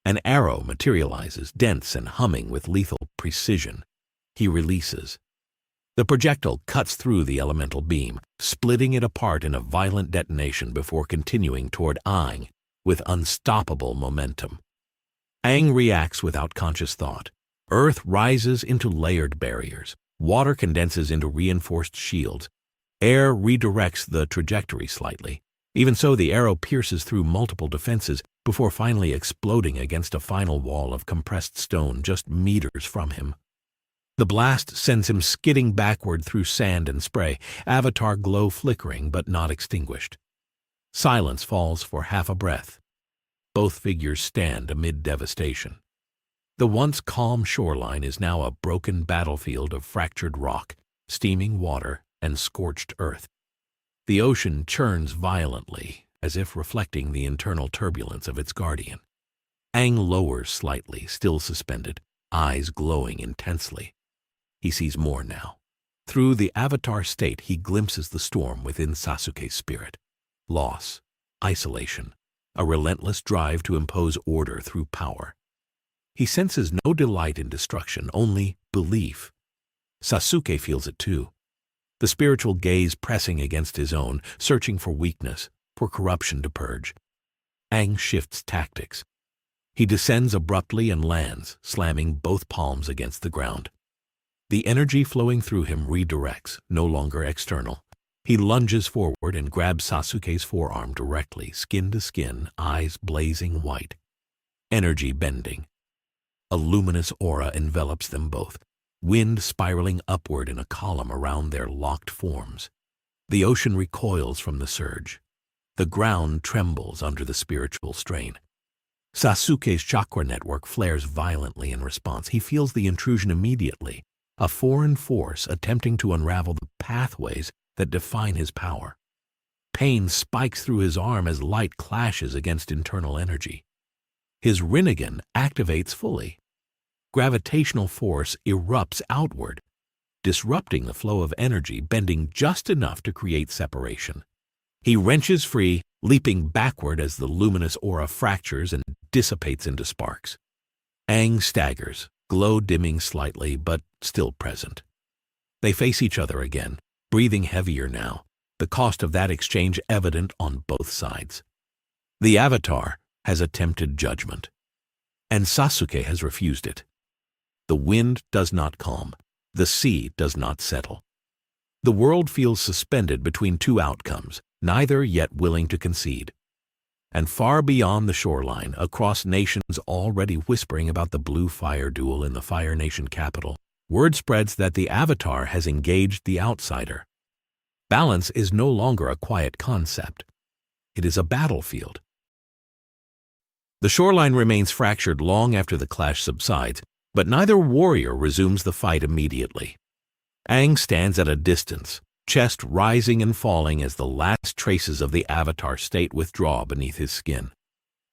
An arrow materializes, dense and humming with lethal precision. He releases. The projectile cuts through the elemental beam, splitting it apart in a violent detonation before continuing toward Aang with unstoppable momentum. Aang reacts without conscious thought. Earth rises into layered barriers. Water condenses into reinforced shields. Air redirects the trajectory slightly. Even so, the arrow pierces through multiple defenses before finally exploding against a final wall of compressed stone just meters from him. The blast sends him skidding backward through sand and spray, avatar glow flickering but not extinguished. Silence falls for half a breath. Both figures stand amid devastation. The once calm shoreline is now a broken battlefield of fractured rock, steaming water, and scorched earth. The ocean churns violently, as if reflecting the internal turbulence of its guardian. Aang lowers slightly, still suspended, eyes glowing intensely. He sees more now. Through the avatar state, he glimpses the storm within Sasuke's spirit. Loss, isolation, a relentless drive to impose order through power. He senses no delight in destruction, only belief. Sasuke feels it too. The spiritual gaze pressing against his own, searching for weakness, for corruption to purge. Aang shifts tactics. He descends abruptly and lands, slamming both palms against the ground. The energy flowing through him redirects, no longer external. He lunges forward and grabs Sasuke's forearm directly, skin to skin, eyes blazing white. Energy bending. A luminous aura envelops them both, wind spiraling upward in a column around their locked forms. The ocean recoils from the surge. The ground trembles under the spiritual strain. Sasuke's chakra network flares violently in response. He feels the intrusion immediately, a foreign force attempting to unravel the pathways that define his power. Pain spikes through his arm as light clashes against internal energy. His Rinnegan activates fully. Gravitational force erupts outward, disrupting the flow of energy, bending just enough to create separation. He wrenches free, leaping backward as the luminous aura fractures and dissipates into sparks. Aang staggers, glow dimming slightly, but still present. They face each other again, breathing heavier now, the cost of that exchange evident on both sides. The Avatar has attempted judgment, and Sasuke has refused it. The wind does not calm, the sea does not settle. The world feels suspended between two outcomes, neither yet willing to concede. And far beyond the shoreline, across nations already whispering about the blue fire duel in the Fire Nation capital, word spreads that the Avatar has engaged the outsider. Balance is no longer a quiet concept. It is a battlefield. The shoreline remains fractured long after the clash subsides, but neither warrior resumes the fight immediately. Aang stands at a distance, chest rising and falling as the last traces of the Avatar state withdraw beneath his skin.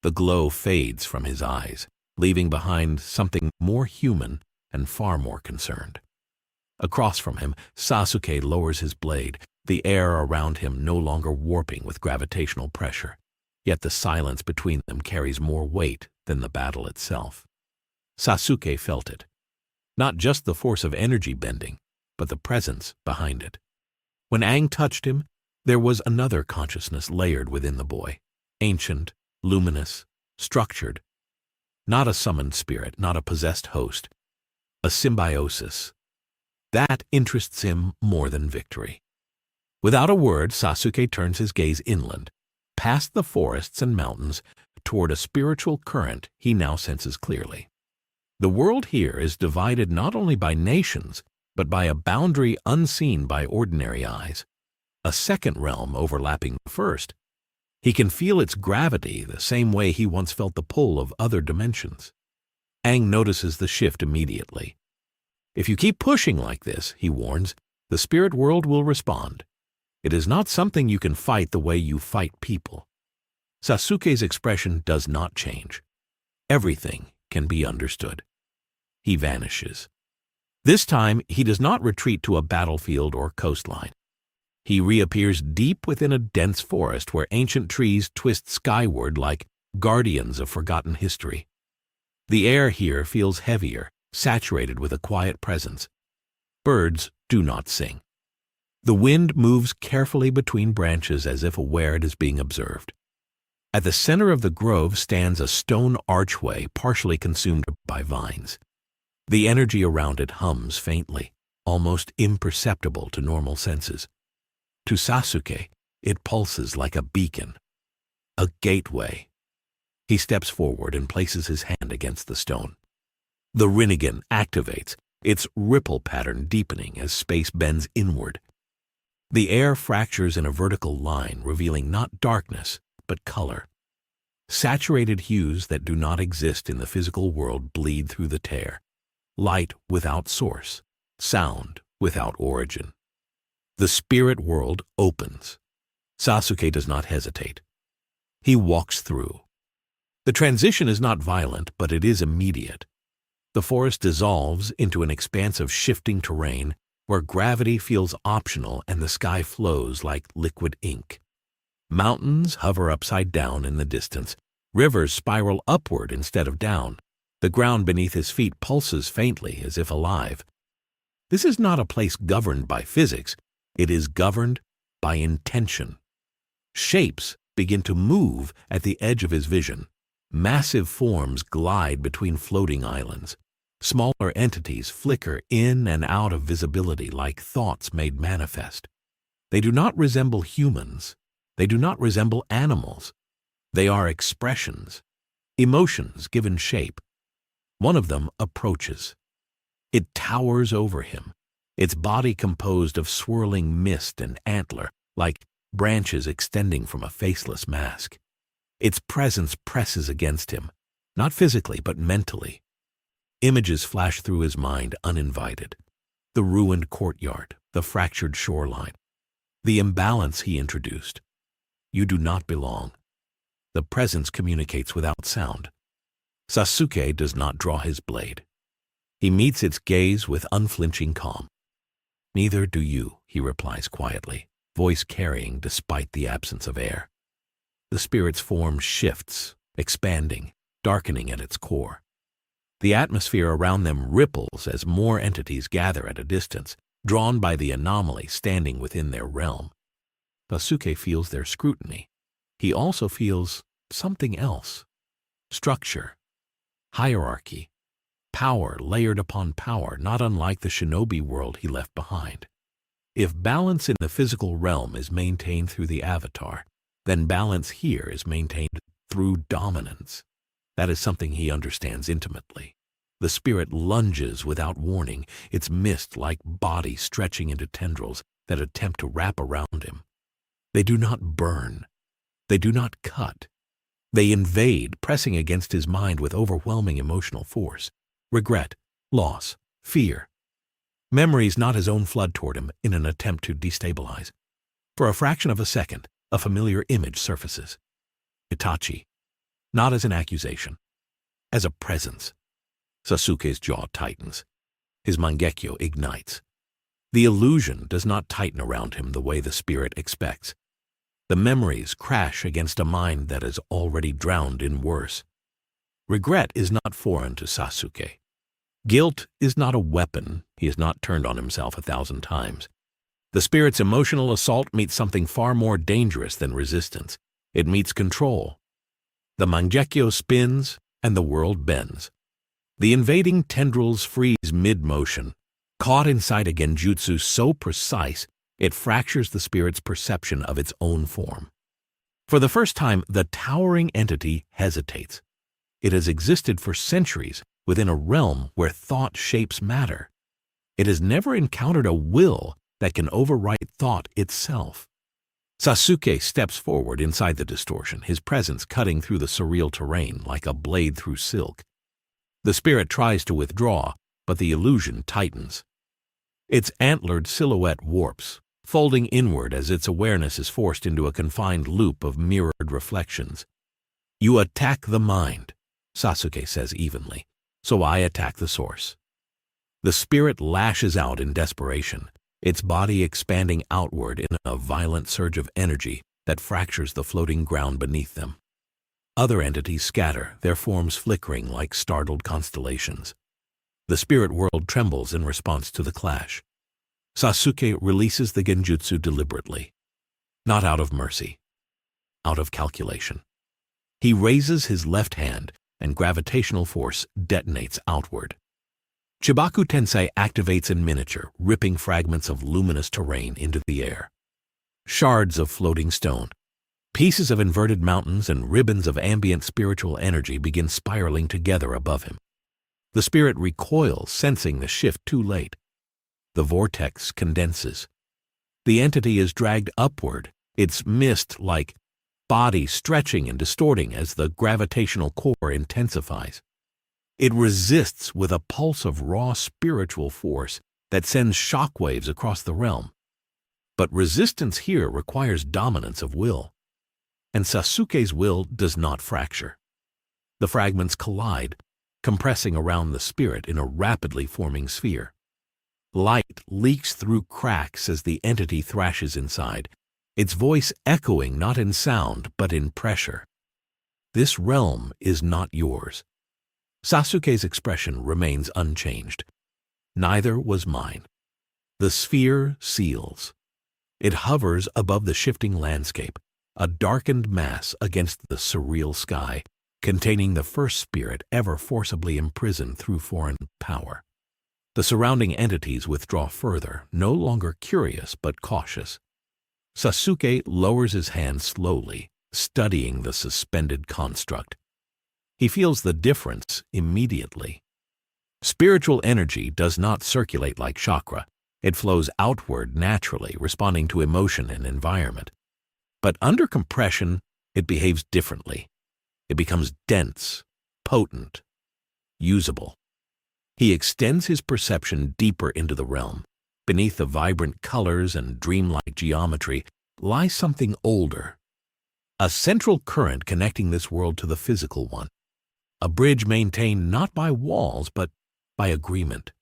The glow fades from his eyes, leaving behind something more human and far more concerned. Across from him, Sasuke lowers his blade, the air around him no longer warping with gravitational pressure. Yet the silence between them carries more weight than the battle itself. Sasuke felt it. Not just the force of energy bending, but the presence behind it. When Aang touched him, there was another consciousness layered within the boy. Ancient, luminous, structured. Not a summoned spirit, not a possessed host. A symbiosis. That interests him more than victory. Without a word, Sasuke turns his gaze inland, past the forests and mountains, toward a spiritual current he now senses clearly. The world here is divided not only by nations, but by a boundary unseen by ordinary eyes, a second realm overlapping the first. He can feel its gravity the same way he once felt the pull of other dimensions. Aang notices the shift immediately. If you keep pushing like this, he warns, the spirit world will respond. It is not something you can fight the way you fight people. Sasuke's expression does not change. Everything can be understood. He vanishes. This time, he does not retreat to a battlefield or coastline. He reappears deep within a dense forest where ancient trees twist skyward like guardians of forgotten history. The air here feels heavier, saturated with a quiet presence. Birds do not sing. The wind moves carefully between branches as if aware it is being observed. At the center of the grove stands a stone archway partially consumed by vines. The energy around it hums faintly, almost imperceptible to normal senses. To Sasuke, it pulses like a beacon, a gateway. He steps forward and places his hand against the stone. The Rinnegan activates, its ripple pattern deepening as space bends inward. The air fractures in a vertical line, revealing not darkness, but color. Saturated hues that do not exist in the physical world bleed through the tear. Light without source, sound without origin. The spirit world opens. Sasuke does not hesitate. He walks through. The transition is not violent, but it is immediate. The forest dissolves into an expanse of shifting terrain where gravity feels optional and the sky flows like liquid ink. Mountains hover upside down in the distance. Rivers spiral upward instead of down. The ground beneath his feet pulses faintly as if alive. This is not a place governed by physics. It is governed by intention. Shapes begin to move at the edge of his vision. Massive forms glide between floating islands. Smaller entities flicker in and out of visibility like thoughts made manifest. They do not resemble humans. They do not resemble animals. They are expressions, emotions given shape. One of them approaches. It towers over him, its body composed of swirling mist and antler, like branches extending from a faceless mask. Its presence presses against him, not physically but mentally. Images flash through his mind uninvited. The ruined courtyard, the fractured shoreline, the imbalance he introduced. You do not belong. The presence communicates without sound. Sasuke does not draw his blade. He meets its gaze with unflinching calm. Neither do you, he replies quietly, voice carrying despite the absence of air. The spirit's form shifts, expanding, darkening at its core. The atmosphere around them ripples as more entities gather at a distance, drawn by the anomaly standing within their realm. Sasuke feels their scrutiny. He also feels something else. Structure, hierarchy, power layered upon power, not unlike the shinobi world he left behind. If balance in the physical realm is maintained through the avatar, then balance here is maintained through dominance. That is something he understands intimately. The spirit lunges without warning, its mist-like body stretching into tendrils that attempt to wrap around him. They do not burn. They do not cut. They invade, pressing against his mind with overwhelming emotional force. Regret, loss, fear. Memories not his own flood toward him in an attempt to destabilize. For a fraction of a second, a familiar image surfaces. Itachi, not as an accusation, as a presence. Sasuke's jaw tightens. His mangekyo ignites. The illusion does not tighten around him the way the spirit expects. The memories crash against a mind that is already drowned in worse. Regret is not foreign to Sasuke. Guilt is not a weapon he has not turned on himself 1,000 times. The spirit's emotional assault meets something far more dangerous than resistance. It meets control. The mangekyo spins and the world bends. The invading tendrils freeze mid-motion, caught inside a genjutsu so precise it fractures the spirit's perception of its own form. For the first time, the towering entity hesitates. It has existed for centuries within a realm where thought shapes matter. It has never encountered a will that can overwrite thought itself. Sasuke steps forward inside the distortion, his presence cutting through the surreal terrain like a blade through silk. The spirit tries to withdraw, but the illusion tightens. Its antlered silhouette warps, folding inward as its awareness is forced into a confined loop of mirrored reflections. You attack the mind, Sasuke says evenly, so I attack the source. The spirit lashes out in desperation, its body expanding outward in a violent surge of energy that fractures the floating ground beneath them. Other entities scatter, their forms flickering like startled constellations. The spirit world trembles in response to the clash. Sasuke releases the genjutsu deliberately, not out of mercy, out of calculation. He raises his left hand, and gravitational force detonates outward. Chibaku Tensei activates in miniature, ripping fragments of luminous terrain into the air. Shards of floating stone, pieces of inverted mountains, and ribbons of ambient spiritual energy begin spiraling together above him. The spirit recoils, sensing the shift too late. The vortex condenses. The entity is dragged upward, its mist-like body stretching and distorting as the gravitational core intensifies. It resists with a pulse of raw spiritual force that sends shockwaves across the realm. But resistance here requires dominance of will. And Sasuke's will does not fracture. The fragments collide, compressing around the spirit in a rapidly forming sphere. Light leaks through cracks as the entity thrashes inside, its voice echoing not in sound but in pressure. This realm is not yours. Sasuke's expression remains unchanged. Neither was mine. The sphere seals. It hovers above the shifting landscape, a darkened mass against the surreal sky, containing the first spirit ever forcibly imprisoned through foreign power. The surrounding entities withdraw further, no longer curious but cautious. Sasuke lowers his hand slowly, studying the suspended construct. He feels the difference immediately. Spiritual energy does not circulate like chakra. It flows outward naturally, responding to emotion and environment. But under compression, it behaves differently. It becomes dense, potent, usable. He extends his perception deeper into the realm. Beneath the vibrant colors and dreamlike geometry lies something older. A central current connecting this world to the physical one. A bridge maintained not by walls, but by agreement.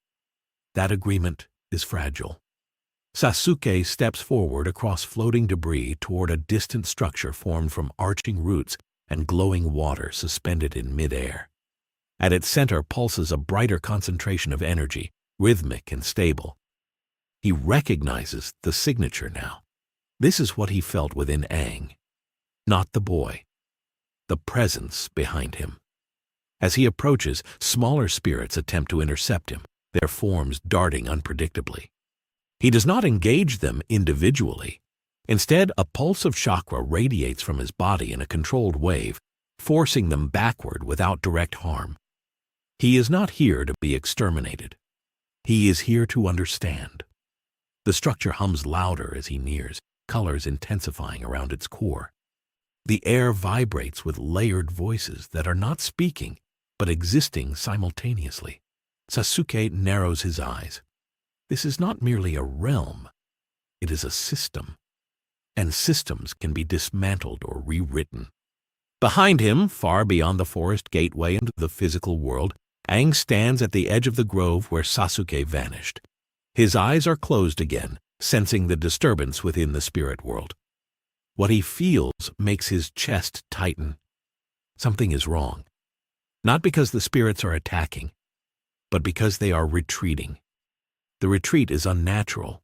That agreement is fragile. Sasuke steps forward across floating debris toward a distant structure formed from arching roots and glowing water suspended in midair. At its center pulses a brighter concentration of energy, rhythmic and stable. He recognizes the signature now. This is what he felt within Aang. Not the boy. The presence behind him. As he approaches, smaller spirits attempt to intercept him, their forms darting unpredictably. He does not engage them individually. Instead, a pulse of chakra radiates from his body in a controlled wave, forcing them backward without direct harm. He is not here to be exterminated. He is here to understand. The structure hums louder as he nears, colors intensifying around its core. The air vibrates with layered voices that are not speaking, but existing simultaneously. Sasuke narrows his eyes. This is not merely a realm. It is a system. And systems can be dismantled or rewritten. Behind him, far beyond the forest gateway into the physical world, Aang stands at the edge of the grove where Sasuke vanished. His eyes are closed again, sensing the disturbance within the spirit world. What he feels makes his chest tighten. Something is wrong. Not because the spirits are attacking, but because they are retreating. The retreat is unnatural.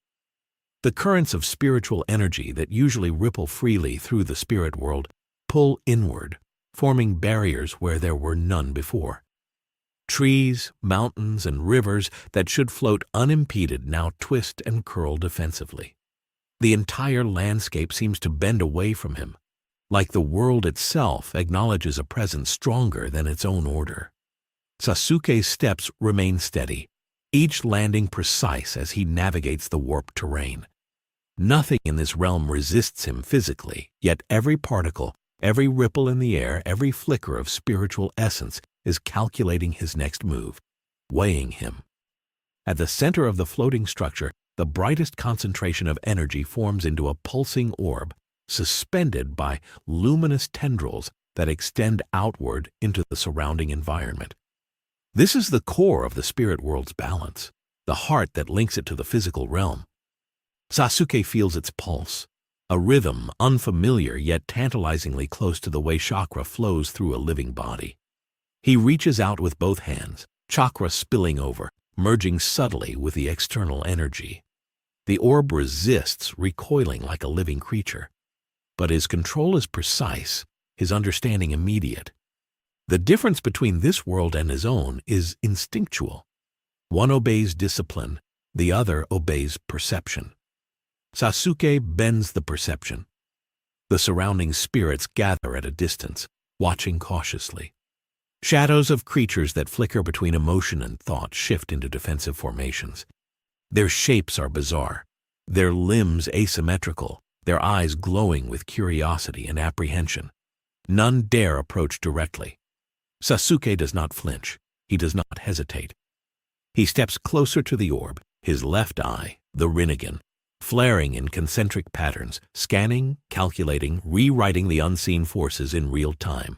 The currents of spiritual energy that usually ripple freely through the spirit world pull inward, forming barriers where there were none before. Trees, mountains, and rivers that should float unimpeded now twist and curl defensively. The entire landscape seems to bend away from him, like the world itself acknowledges a presence stronger than its own order. Sasuke's steps remain steady, each landing precise as he navigates the warped terrain. Nothing in this realm resists him physically, yet every particle, every ripple in the air, every flicker of spiritual essence is calculating his next move, weighing him. At the center of the floating structure, the brightest concentration of energy forms into a pulsing orb, suspended by luminous tendrils that extend outward into the surrounding environment. This is the core of the spirit world's balance. the heart that links it to the physical realm. Sasuke feels its pulse, a rhythm unfamiliar yet tantalizingly close to the way chakra flows through a living body. He reaches out with both hands, chakra spilling over, merging subtly with the external energy. The orb resists, recoiling like a living creature. But his control is precise, his understanding immediate. The difference between this world and his own is instinctual. One obeys discipline, the other obeys perception. Sasuke bends the perception. The surrounding spirits gather at a distance, watching cautiously. Shadows of creatures that flicker between emotion and thought shift into defensive formations. Their shapes are bizarre, their limbs asymmetrical, their eyes glowing with curiosity and apprehension. None dare approach directly. Sasuke does not flinch. He does not hesitate. He steps closer to the orb, his left eye, the Rinnegan, flaring in concentric patterns, scanning, calculating, rewriting the unseen forces in real time.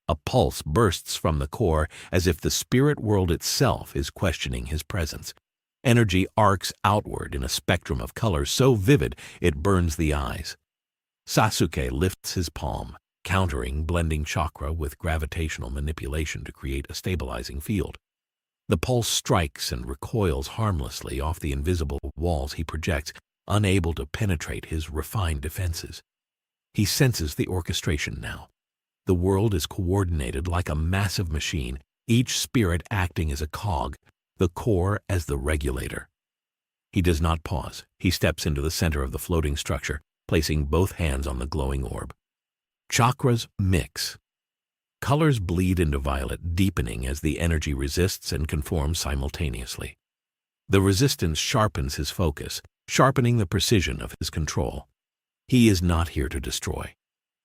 A pulse bursts from the core as if the spirit world itself is questioning his presence. Energy arcs outward in a spectrum of colors so vivid it burns the eyes. Sasuke lifts his palm, countering blending chakra with gravitational manipulation to create a stabilizing field. The pulse strikes and recoils harmlessly off the invisible walls he projects, unable to penetrate his refined defenses. He senses the orchestration now. The world is coordinated like a massive machine, each spirit acting as a cog, the core as the regulator. He does not pause. He steps into the center of the floating structure, placing both hands on the glowing orb. Chakras mix. Colors bleed into violet, deepening as the energy resists and conforms simultaneously. The resistance sharpens his focus, sharpening the precision of his control. He is not here to destroy.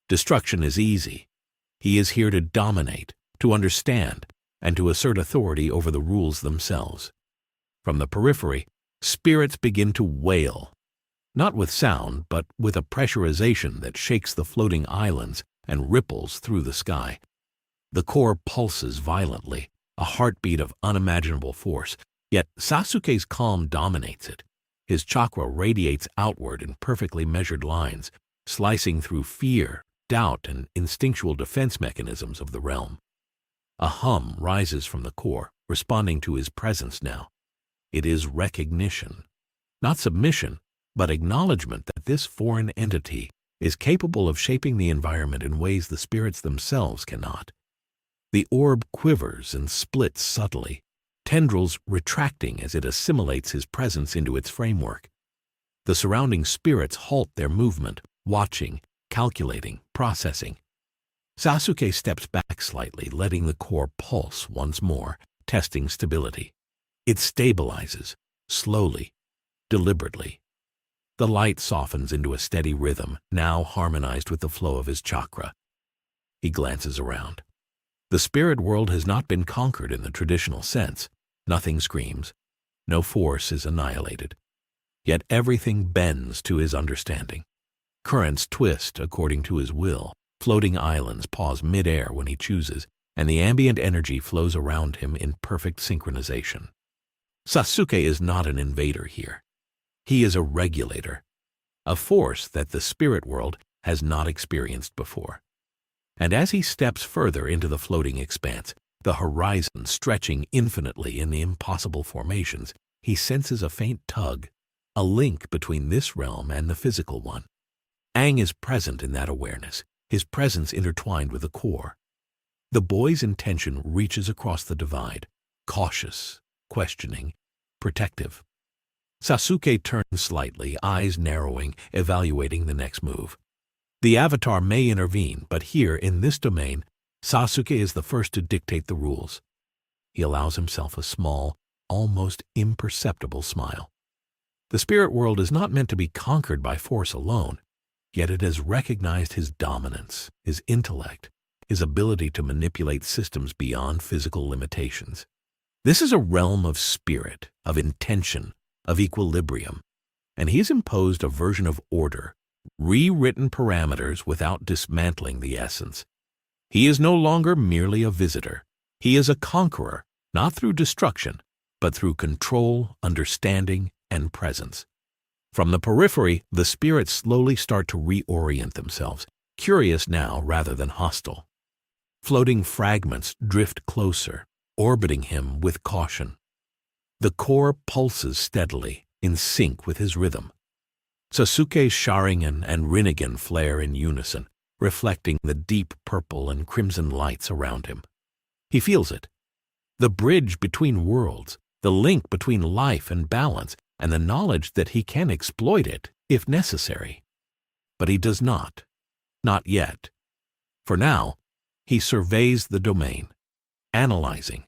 Destruction is easy. He is here to dominate, to understand, and to assert authority over the rules themselves. From the periphery, spirits begin to wail, not with sound, but with a pressurization that shakes the floating islands and ripples through the sky. The core pulses violently, a heartbeat of unimaginable force, yet Sasuke's calm dominates it. His chakra radiates outward in perfectly measured lines, slicing through fear, doubt, and instinctual defense mechanisms of the realm. A hum rises from the core, responding to his presence now. It is recognition, not submission, but acknowledgement that this foreign entity is capable of shaping the environment in ways the spirits themselves cannot. The orb quivers and splits subtly, tendrils retracting as it assimilates his presence into its framework. The surrounding spirits halt their movement, watching, calculating, processing. Sasuke steps back slightly, letting the core pulse once more, testing stability. It stabilizes, slowly, deliberately. The light softens into a steady rhythm, now harmonized with the flow of his chakra. He glances around. The spirit world has not been conquered in the traditional sense. Nothing screams. No force is annihilated. Yet everything bends to his understanding. Currents twist according to his will. Floating islands pause mid-air when he chooses, and the ambient energy flows around him in perfect synchronization. Sasuke is not an invader here. He is a regulator, a force that the spirit world has not experienced before. And as he steps further into the floating expanse, the horizon stretching infinitely in the impossible formations, he senses a faint tug, a link between this realm and the physical one. Aang is present in that awareness, his presence intertwined with the core. The boy's intention reaches across the divide, cautious, questioning, protective. Sasuke turns slightly, eyes narrowing, evaluating the next move. The Avatar may intervene, but here, in this domain, Sasuke is the first to dictate the rules. He allows himself a small, almost imperceptible smile. The spirit world is not meant to be conquered by force alone, yet it has recognized his dominance, his intellect, his ability to manipulate systems beyond physical limitations. This is a realm of spirit, of intention, of equilibrium, and he has imposed a version of order, rewritten parameters without dismantling the essence. He is no longer merely a visitor. He is a conqueror, not through destruction, but through control, understanding, and presence. From the periphery, the spirits slowly start to reorient themselves, curious now rather than hostile. Floating fragments drift closer, orbiting him with caution. The core pulses steadily, in sync with his rhythm. Sasuke's Sharingan and Rinnegan flare in unison, reflecting the deep purple and crimson lights around him. He feels it. The bridge between worlds, the link between life and balance, and the knowledge that he can exploit it if necessary. But he does not. Not yet. For now, he surveys the domain, analyzing,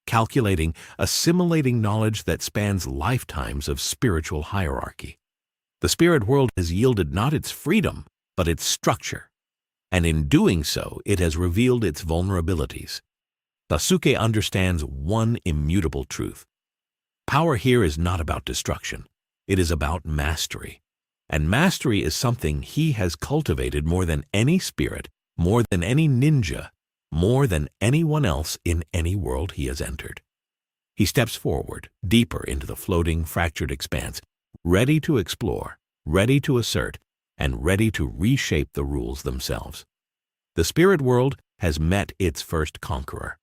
calculating, assimilating knowledge that spans lifetimes of spiritual hierarchy. The spirit world has yielded not its freedom, but its structure, and in doing so, it has revealed its vulnerabilities. Sasuke understands one immutable truth. Power here is not about destruction. It is about mastery. And mastery is something he has cultivated more than any spirit, more than any ninja, more than anyone else in any world he has entered. He steps forward, deeper into the floating, fractured expanse, ready to explore, ready to assert, and ready to reshape the rules themselves. The spirit world has met its first conqueror.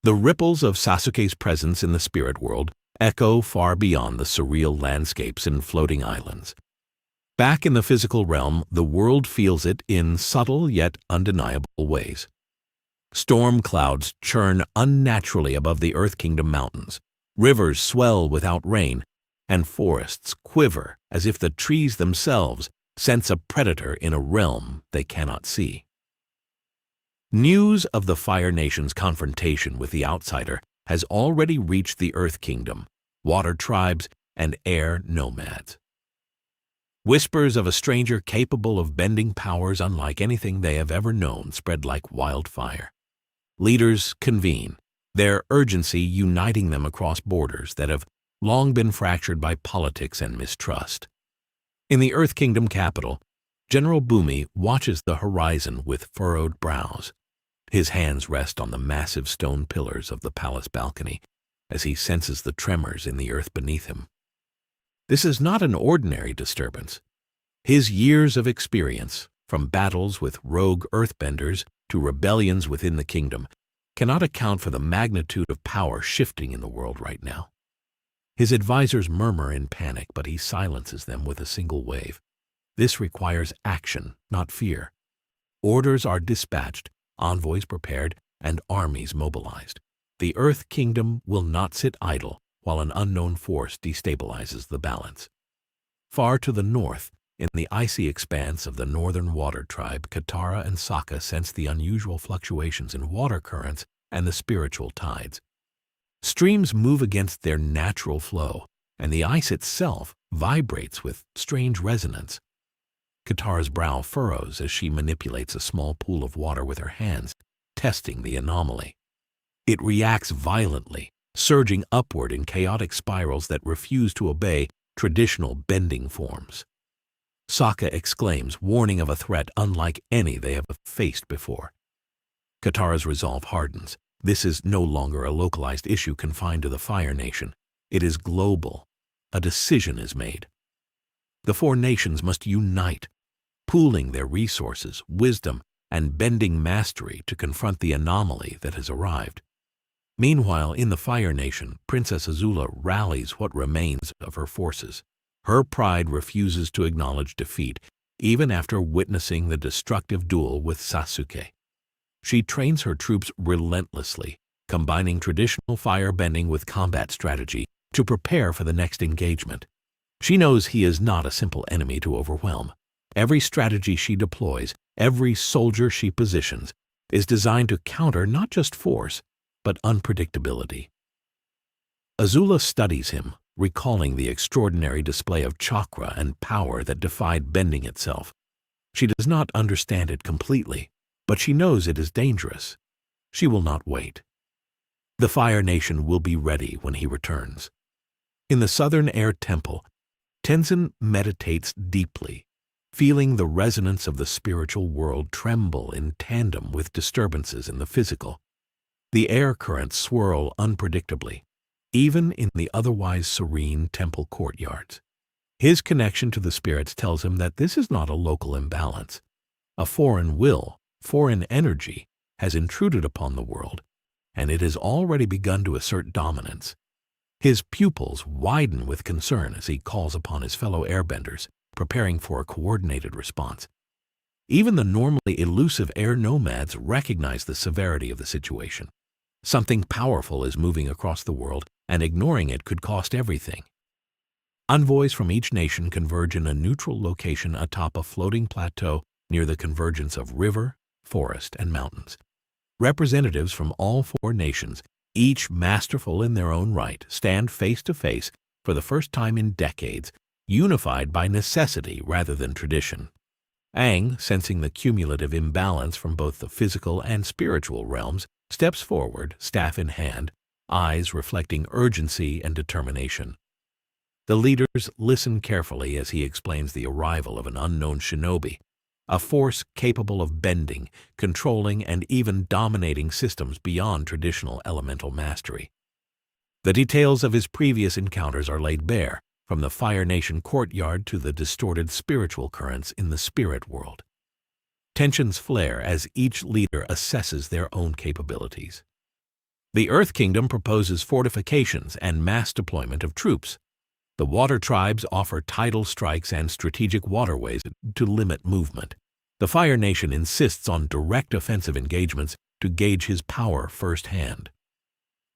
The ripples of Sasuke's presence in the spirit world echo far beyond the surreal landscapes and floating islands. Back in the physical realm, the world feels it in subtle yet undeniable ways. Storm clouds churn unnaturally above the Earth Kingdom mountains, rivers swell without rain, and forests quiver as if the trees themselves sense a predator in a realm they cannot see. News of the Fire Nation's confrontation with the outsider has already reached the Earth Kingdom, water tribes, and air nomads. Whispers of a stranger capable of bending powers unlike anything they have ever known spread like wildfire. Leaders convene, their urgency uniting them across borders that have long been fractured by politics and mistrust. In the Earth Kingdom capital, General Bumi watches the horizon with furrowed brows. His hands rest on the massive stone pillars of the palace balcony as he senses the tremors in the earth beneath him. This is not an ordinary disturbance. His years of experience, from battles with rogue earthbenders to rebellions within the kingdom, cannot account for the magnitude of power shifting in the world right now. His advisors murmur in panic, but he silences them with a single wave. This requires action, not fear. Orders are dispatched, envoys prepared, and armies mobilized. The Earth Kingdom will not sit idle while an unknown force destabilizes the balance. Far to the north, in the icy expanse of the northern water tribe, Katara and Sokka sense the unusual fluctuations in water currents and the spiritual tides. Streams move against their natural flow, and the ice itself vibrates with strange resonance. Katara's brow furrows as she manipulates a small pool of water with her hands, testing the anomaly. It reacts violently, surging upward in chaotic spirals that refuse to obey traditional bending forms. Sokka exclaims, warning of a threat unlike any they have faced before. Katara's resolve hardens. This is no longer a localized issue confined to the Fire Nation. It is global. A decision is made. The four nations must unite, pooling their resources, wisdom, and bending mastery to confront the anomaly that has arrived. Meanwhile, in the Fire Nation, Princess Azula rallies what remains of her forces. Her pride refuses to acknowledge defeat, even after witnessing the destructive duel with Sasuke. She trains her troops relentlessly, combining traditional fire-bending with combat strategy to prepare for the next engagement. She knows he is not a simple enemy to overwhelm. Every strategy she deploys, every soldier she positions, is designed to counter not just force, but unpredictability. Azula studies him, recalling the extraordinary display of chakra and power that defied bending itself. She does not understand it completely, but she knows it is dangerous. She will not wait. The Fire Nation will be ready when he returns. In the Southern Air Temple, Tenzin meditates deeply, feeling the resonance of the spiritual world tremble in tandem with disturbances in the physical. The air currents swirl unpredictably, even in the otherwise serene temple courtyards. His connection to the spirits tells him that this is not a local imbalance. A foreign will, foreign energy, has intruded upon the world, and it has already begun to assert dominance. His pupils widen with concern as he calls upon his fellow airbenders, preparing for a coordinated response. Even the normally elusive air nomads recognize the severity of the situation. Something powerful is moving across the world, and ignoring it could cost everything. Envoys from each nation converge in a neutral location atop a floating plateau near the convergence of river, forest, and mountains. Representatives from all four nations, each masterful in their own right, stand face to face for the first time in decades, unified by necessity rather than tradition. Aang, sensing the cumulative imbalance from both the physical and spiritual realms, steps forward, staff in hand, eyes reflecting urgency and determination. The leaders listen carefully as he explains the arrival of an unknown shinobi, a force capable of bending, controlling, and even dominating systems beyond traditional elemental mastery. The details of his previous encounters are laid bare, from the Fire Nation courtyard to the distorted spiritual currents in the spirit world. Tensions flare as each leader assesses their own capabilities. The Earth Kingdom proposes fortifications and mass deployment of troops. The water tribes offer tidal strikes and strategic waterways to limit movement. The Fire Nation insists on direct offensive engagements to gauge his power firsthand.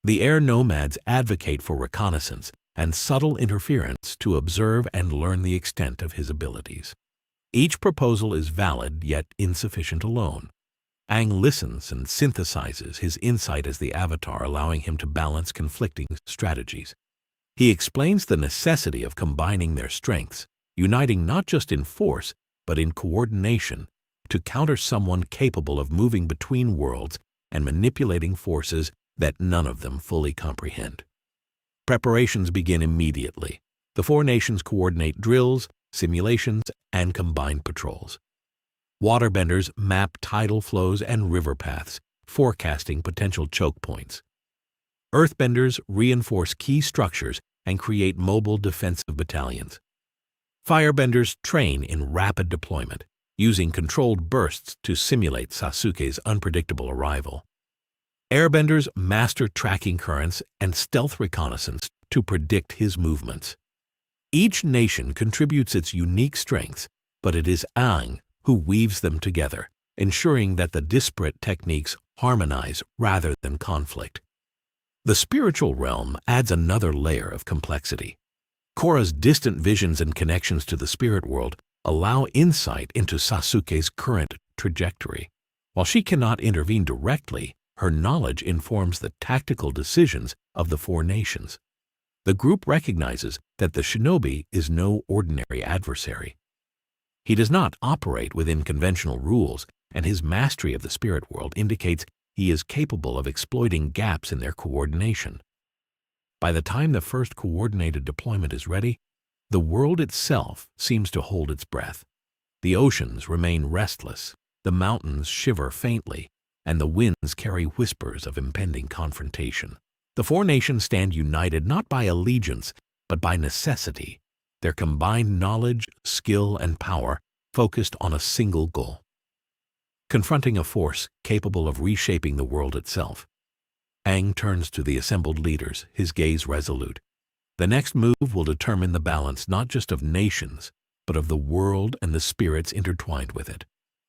The air nomads advocate for reconnaissance and subtle interference to observe and learn the extent of his abilities. Each proposal is valid yet insufficient alone. Aang listens and synthesizes his insight as the Avatar, allowing him to balance conflicting strategies. He explains the necessity of combining their strengths, uniting not just in force, but in coordination, to counter someone capable of moving between worlds and manipulating forces that none of them fully comprehend. Preparations begin immediately. The four nations coordinate drills, simulations, and combined patrols. Waterbenders map tidal flows and river paths, forecasting potential choke points. Earthbenders reinforce key structures and create mobile defensive battalions. Firebenders train in rapid deployment, using controlled bursts to simulate Sasuke's unpredictable arrival. Airbenders master tracking currents and stealth reconnaissance to predict his movements. Each nation contributes its unique strengths, but it is Aang who weaves them together, ensuring that the disparate techniques harmonize rather than conflict. The spiritual realm adds another layer of complexity. Korra's distant visions and connections to the spirit world allow insight into Sasuke's current trajectory. While she cannot intervene directly, her knowledge informs the tactical decisions of the four nations. The group recognizes that the shinobi is no ordinary adversary. He does not operate within conventional rules, and his mastery of the spirit world indicates he is capable of exploiting gaps in their coordination. By the time the first coordinated deployment is ready, the world itself seems to hold its breath. The oceans remain restless, the mountains shiver faintly, and the winds carry whispers of impending confrontation. The four nations stand united not by allegiance, but by necessity, their combined knowledge, skill, and power focused on a single goal: confronting a force capable of reshaping the world itself. Aang turns to the assembled leaders, his gaze resolute. The next move will determine the balance not just of nations, but of the world and the spirits intertwined with it.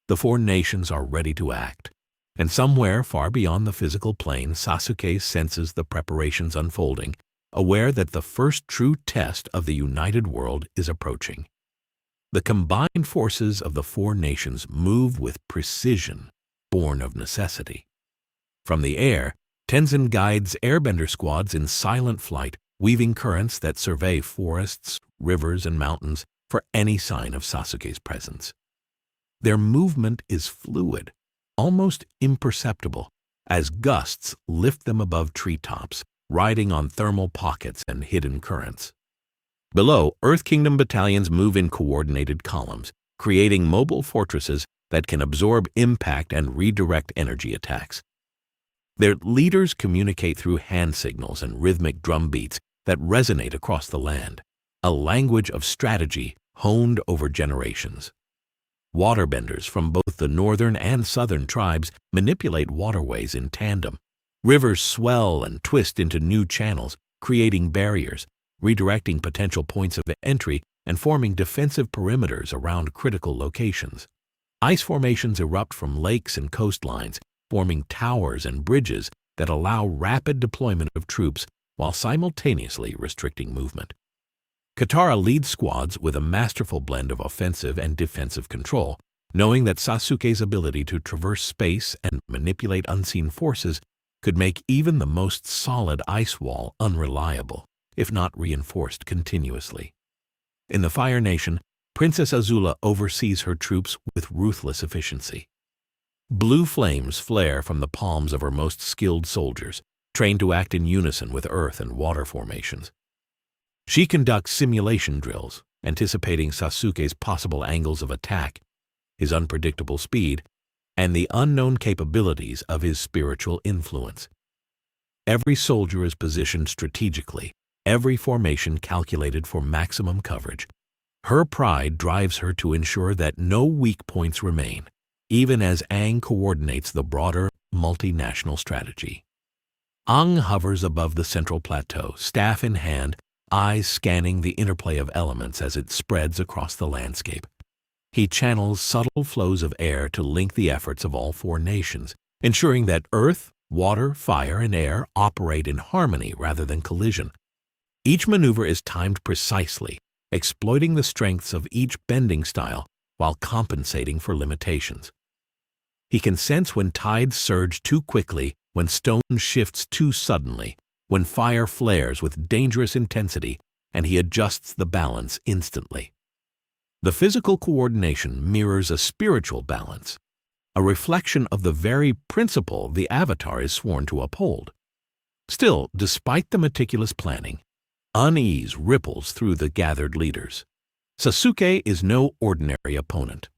The four nations are ready to act, and somewhere far beyond the physical plane, Sasuke senses the preparations unfolding, aware that the first true test of the united world is approaching. The combined forces of the four nations move with precision, born of necessity. From the air, Tenzin guides airbender squads in silent flight, weaving currents that survey forests, rivers, and mountains for any sign of Sasuke's presence. Their movement is fluid, almost imperceptible, as gusts lift them above treetops, riding on thermal pockets and hidden currents. Below, Earth Kingdom battalions move in coordinated columns, creating mobile fortresses that can absorb impact and redirect energy attacks. Their leaders communicate through hand signals and rhythmic drum beats that resonate across the land, a language of strategy honed over generations. Waterbenders from both the northern and southern tribes manipulate waterways in tandem. Rivers swell and twist into new channels, creating barriers, redirecting potential points of entry, and forming defensive perimeters around critical locations. Ice formations erupt from lakes and coastlines, forming towers and bridges that allow rapid deployment of troops while simultaneously restricting movement. Katara leads squads with a masterful blend of offensive and defensive control, knowing that Sasuke's ability to traverse space and manipulate unseen forces could make even the most solid ice wall unreliable, if not reinforced continuously. In the Fire Nation, Princess Azula oversees her troops with ruthless efficiency. Blue flames flare from the palms of her most skilled soldiers, trained to act in unison with earth and water formations. She conducts simulation drills, anticipating Sasuke's possible angles of attack, his unpredictable speed, and the unknown capabilities of his spiritual influence. Every soldier is positioned strategically, every formation calculated for maximum coverage. Her pride drives her to ensure that no weak points remain, even as Aang coordinates the broader multinational strategy. Aang hovers above the central plateau, staff in hand, eyes scanning the interplay of elements as it spreads across the landscape. He channels subtle flows of air to link the efforts of all four nations, ensuring that earth, water, fire, and air operate in harmony rather than collision. Each maneuver is timed precisely, exploiting the strengths of each bending style while compensating for limitations. He can sense when tides surge too quickly, when stone shifts too suddenly, when fire flares with dangerous intensity, and he adjusts the balance instantly. The physical coordination mirrors a spiritual balance, a reflection of the very principle the Avatar is sworn to uphold. Still, despite the meticulous planning, unease ripples through the gathered leaders. Sasuke is no ordinary opponent.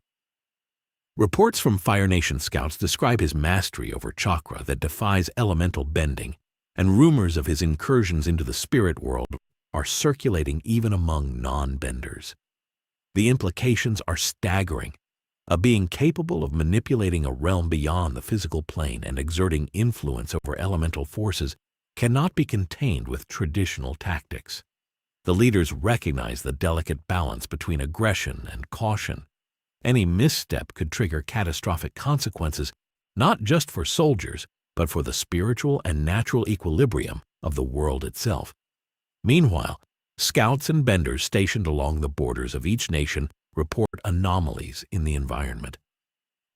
Reports from Fire Nation scouts describe his mastery over chakra that defies elemental bending, and rumors of his incursions into the spirit world are circulating even among non-benders. The implications are staggering. A being capable of manipulating a realm beyond the physical plane and exerting influence over elemental forces cannot be contained with traditional tactics. The leaders recognize the delicate balance between aggression and caution. Any misstep could trigger catastrophic consequences, not just for soldiers, but for the spiritual and natural equilibrium of the world itself. Meanwhile, scouts and benders stationed along the borders of each nation report anomalies in the environment.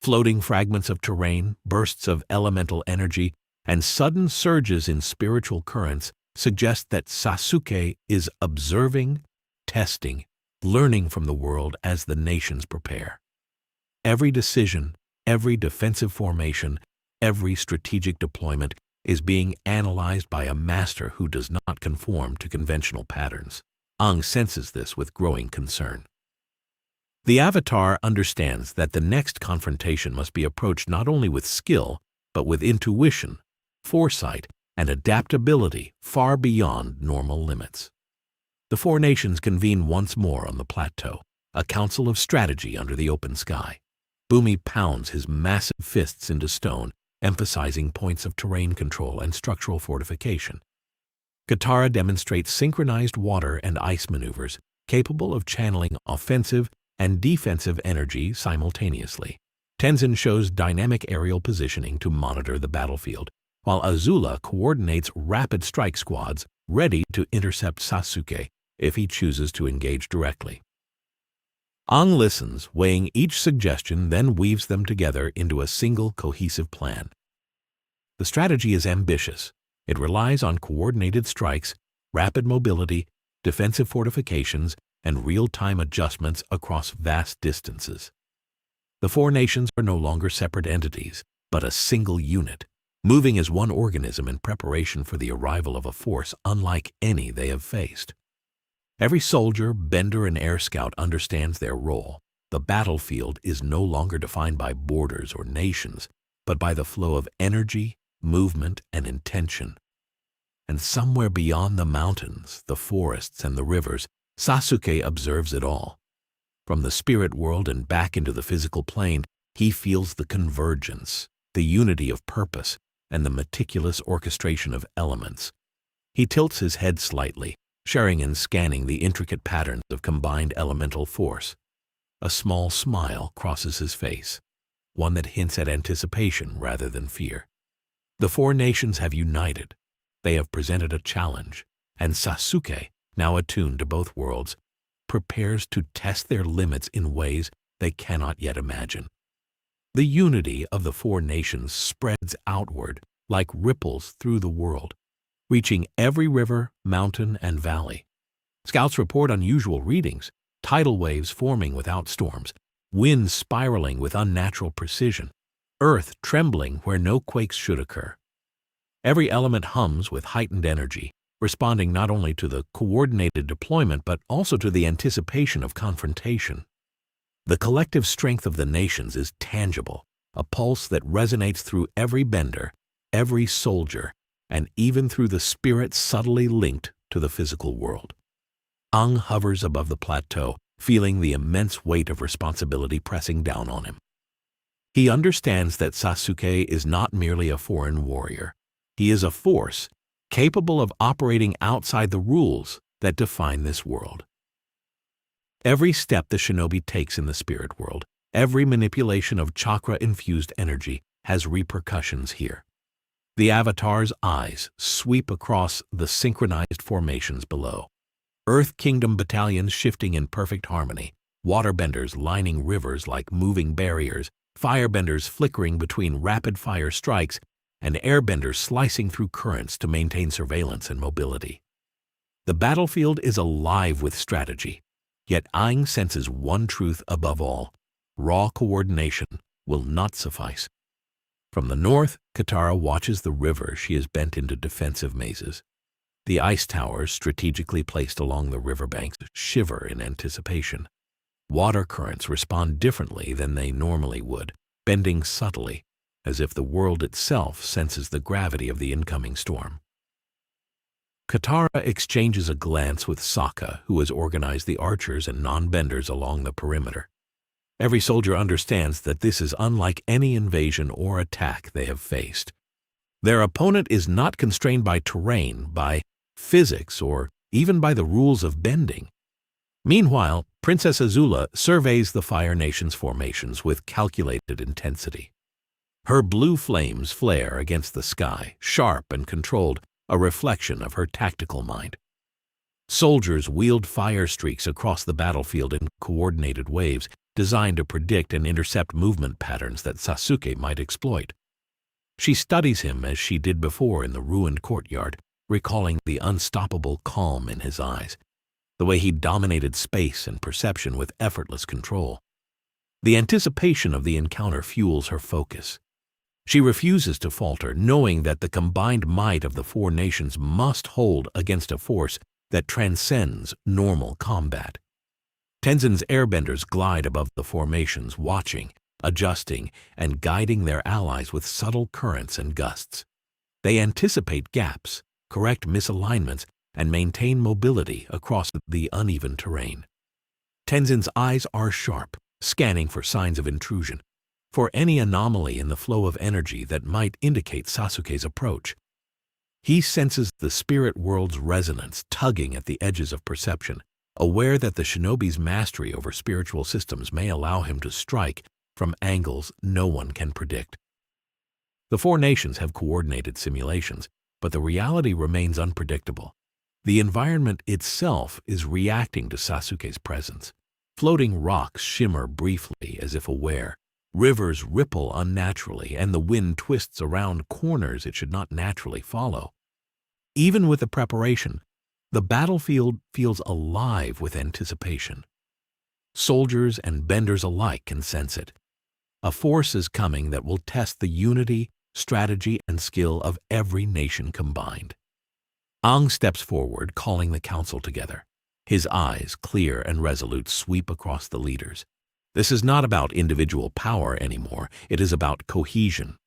Floating fragments of terrain, bursts of elemental energy, and sudden surges in spiritual currents suggest that Sasuke is observing, testing, learning from the world as the nations prepare. Every decision, every defensive formation, every strategic deployment is being analyzed by a master who does not conform to conventional patterns. Aang senses this with growing concern. The Avatar understands that the next confrontation must be approached not only with skill, but with intuition, foresight, and adaptability far beyond normal limits. The four nations convene once more on the plateau, a council of strategy under the open sky. Bumi pounds his massive fists into stone, emphasizing points of terrain control and structural fortification. Katara demonstrates synchronized water and ice maneuvers capable of channeling offensive and defensive energy simultaneously. Tenzin shows dynamic aerial positioning to monitor the battlefield, while Azula coordinates rapid strike squads ready to intercept Sasuke if he chooses to engage directly. Aang listens, weighing each suggestion, then weaves them together into a single cohesive plan. The strategy is ambitious. It relies on coordinated strikes, rapid mobility, defensive fortifications, and real-time adjustments across vast distances. The four nations are no longer separate entities, but a single unit, moving as one organism in preparation for the arrival of a force unlike any they have faced. Every soldier, bender, and air scout understands their role. The battlefield is no longer defined by borders or nations, but by the flow of energy, movement, and intention. And somewhere beyond the mountains, the forests, and the rivers, Sasuke observes it all. From the spirit world and back into the physical plane, he feels the convergence, the unity of purpose, and the meticulous orchestration of elements. He tilts his head slightly, Sharingan scanning the intricate patterns of combined elemental force. A small smile crosses his face, one that hints at anticipation rather than fear. The four nations have united. They have presented a challenge, and Sasuke, now attuned to both worlds, prepares to test their limits in ways they cannot yet imagine. The unity of the four nations spreads outward like ripples through the world, reaching every river, mountain, and valley. Scouts report unusual readings, tidal waves forming without storms, winds spiraling with unnatural precision, earth trembling where no quakes should occur. Every element hums with heightened energy, responding not only to the coordinated deployment but also to the anticipation of confrontation. The collective strength of the nations is tangible, a pulse that resonates through every bender, every soldier, and even through the spirit subtly linked to the physical world. Aang hovers above the plateau, feeling the immense weight of responsibility pressing down on him. He understands that Sasuke is not merely a foreign warrior. He is a force capable of operating outside the rules that define this world. Every step the shinobi takes in the spirit world, every manipulation of chakra-infused energy has repercussions here. The Avatar's eyes sweep across the synchronized formations below. Earth Kingdom battalions shifting in perfect harmony, waterbenders lining rivers like moving barriers, firebenders flickering between rapid-fire strikes, and airbenders slicing through currents to maintain surveillance and mobility. The battlefield is alive with strategy, yet Aang senses one truth above all: raw coordination will not suffice. From the north, Katara watches the river she has bent into defensive mazes. The ice towers strategically placed along the riverbanks shiver in anticipation. Water currents respond differently than they normally would, bending subtly, as if the world itself senses the gravity of the incoming storm. Katara exchanges a glance with Sokka, who has organized the archers and non-benders along the perimeter. Every soldier understands that this is unlike any invasion or attack they have faced. Their opponent is not constrained by terrain, by physics, or even by the rules of bending. Meanwhile, Princess Azula surveys the Fire Nation's formations with calculated intensity. Her blue flames flare against the sky, sharp and controlled, a reflection of her tactical mind. Soldiers wield fire streaks across the battlefield in coordinated waves, designed to predict and intercept movement patterns that Sasuke might exploit. She studies him as she did before in the ruined courtyard, recalling the unstoppable calm in his eyes, the way he dominated space and perception with effortless control. The anticipation of the encounter fuels her focus. She refuses to falter, knowing that the combined might of the four nations must hold against a force that transcends normal combat. Tenzin's airbenders glide above the formations, watching, adjusting, and guiding their allies with subtle currents and gusts. They anticipate gaps, correct misalignments, and maintain mobility across the uneven terrain. Tenzin's eyes are sharp, scanning for signs of intrusion, for any anomaly in the flow of energy that might indicate Sasuke's approach. He senses the spirit world's resonance tugging at the edges of perception, aware that the shinobi's mastery over spiritual systems may allow him to strike from angles no one can predict. The four nations have coordinated simulations, but the reality remains unpredictable. The environment itself is reacting to Sasuke's presence. Floating rocks shimmer briefly as if aware. Rivers ripple unnaturally, and the wind twists around corners it should not naturally follow. Even with the preparation, the battlefield feels alive with anticipation. Soldiers and benders alike can sense it. A force is coming that will test the unity, strategy, and skill of every nation combined. Aang steps forward, calling the council together. His eyes, clear and resolute, sweep across the leaders. This is not about individual power anymore. It is about cohesion.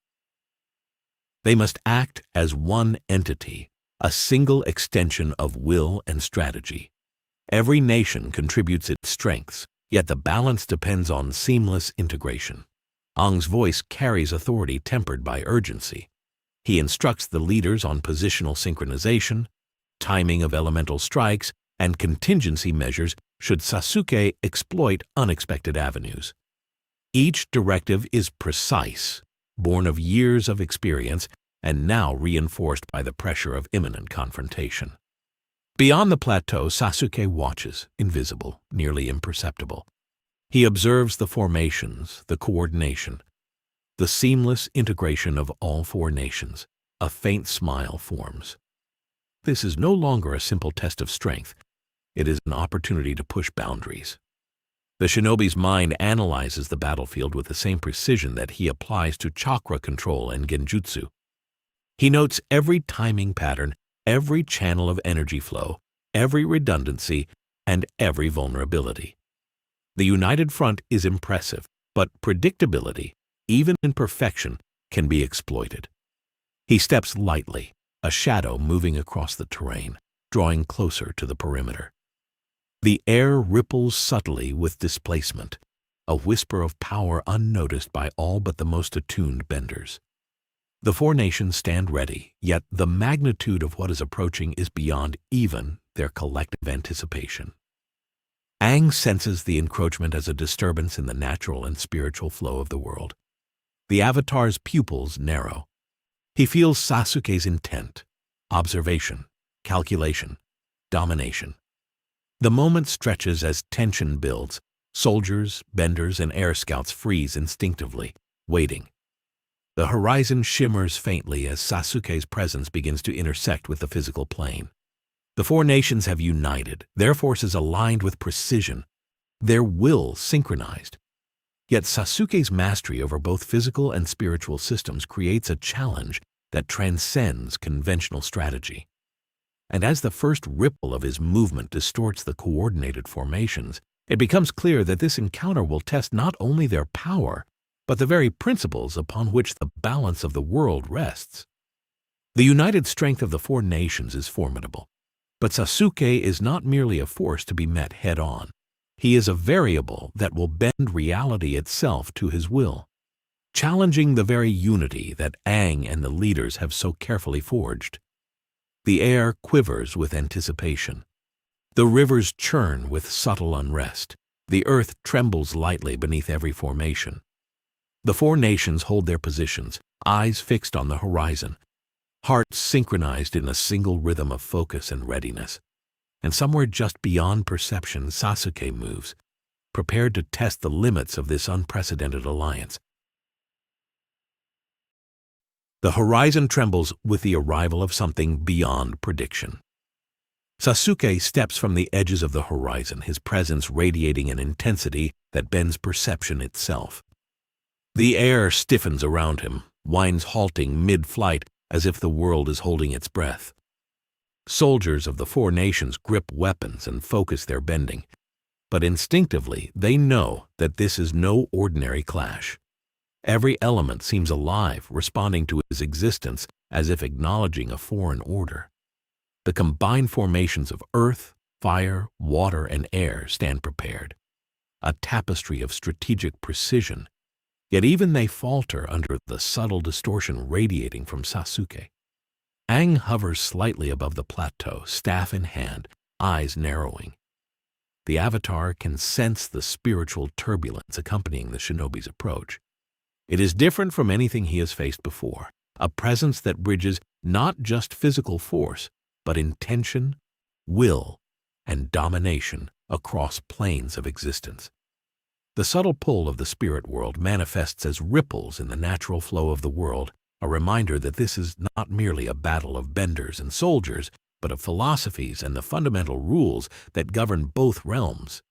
They must act as one entity, a single extension of will and strategy. Every nation contributes its strengths, yet the balance depends on seamless integration. Aang's voice carries authority tempered by urgency. He instructs the leaders on positional synchronization, timing of elemental strikes, and contingency measures should Sasuke exploit unexpected avenues. Each directive is precise, born of years of experience, and now reinforced by the pressure of imminent confrontation. Beyond the plateau, Sasuke watches, invisible, nearly imperceptible. He observes the formations, the coordination, the seamless integration of all four nations. A faint smile forms. This is no longer a simple test of strength. It is an opportunity to push boundaries. The shinobi's mind analyzes the battlefield with the same precision that he applies to chakra control and genjutsu. He notes every timing pattern, every channel of energy flow, every redundancy, and every vulnerability. The united front is impressive, but predictability, even in perfection, can be exploited. He steps lightly, a shadow moving across the terrain, drawing closer to the perimeter. The air ripples subtly with displacement, a whisper of power unnoticed by all but the most attuned benders. The four nations stand ready, yet the magnitude of what is approaching is beyond even their collective anticipation. Aang senses the encroachment as a disturbance in the natural and spiritual flow of the world. The Avatar's pupils narrow. He feels Sasuke's intent, observation, calculation, domination. The moment stretches as tension builds. Soldiers, benders, and air scouts freeze instinctively, waiting. The horizon shimmers faintly as Sasuke's presence begins to intersect with the physical plane. The four nations have united, their forces aligned with precision, their will synchronized. Yet Sasuke's mastery over both physical and spiritual systems creates a challenge that transcends conventional strategy. And as the first ripple of his movement distorts the coordinated formations, it becomes clear that this encounter will test not only their power, but the very principles upon which the balance of the world rests. The united strength of the four nations is formidable, but Sasuke is not merely a force to be met head-on. He is a variable that will bend reality itself to his will, challenging the very unity that Aang and the leaders have so carefully forged. The air quivers with anticipation. The rivers churn with subtle unrest. The earth trembles lightly beneath every formation. The four nations hold their positions, eyes fixed on the horizon, hearts synchronized in a single rhythm of focus and readiness. And somewhere just beyond perception, Sasuke moves, prepared to test the limits of this unprecedented alliance. The horizon trembles with the arrival of something beyond prediction. Sasuke steps from the edges of the horizon, his presence radiating an intensity that bends perception itself. The air stiffens around him, winds halting mid-flight as if the world is holding its breath. Soldiers of the four nations grip weapons and focus their bending, but instinctively they know that this is no ordinary clash. Every element seems alive, responding to his existence as if acknowledging a foreign order. The combined formations of earth, fire, water, and air stand prepared, a tapestry of strategic precision, yet even they falter under the subtle distortion radiating from Sasuke. Aang hovers slightly above the plateau, staff in hand, eyes narrowing. The Avatar can sense the spiritual turbulence accompanying the shinobi's approach. It is different from anything he has faced before, a presence that bridges not just physical force, but intention, will, and domination across planes of existence. The subtle pull of the spirit world manifests as ripples in the natural flow of the world, a reminder that this is not merely a battle of benders and soldiers, but of philosophies and the fundamental rules that govern both realms.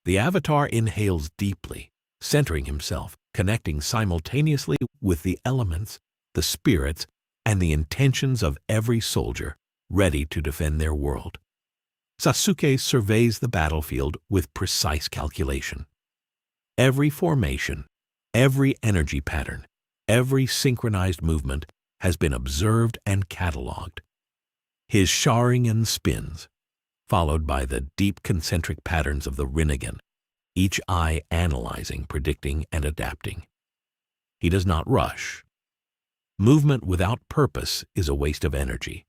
The Avatar inhales deeply, centering himself, connecting simultaneously with the elements, the spirits, and the intentions of every soldier ready to defend their world. Sasuke surveys the battlefield with precise calculation. Every formation, every energy pattern, every synchronized movement has been observed and catalogued. His Sharingan spins, followed by the deep concentric patterns of the Rinnegan, each eye analyzing, predicting, and adapting. He does not rush. Movement without purpose is a waste of energy.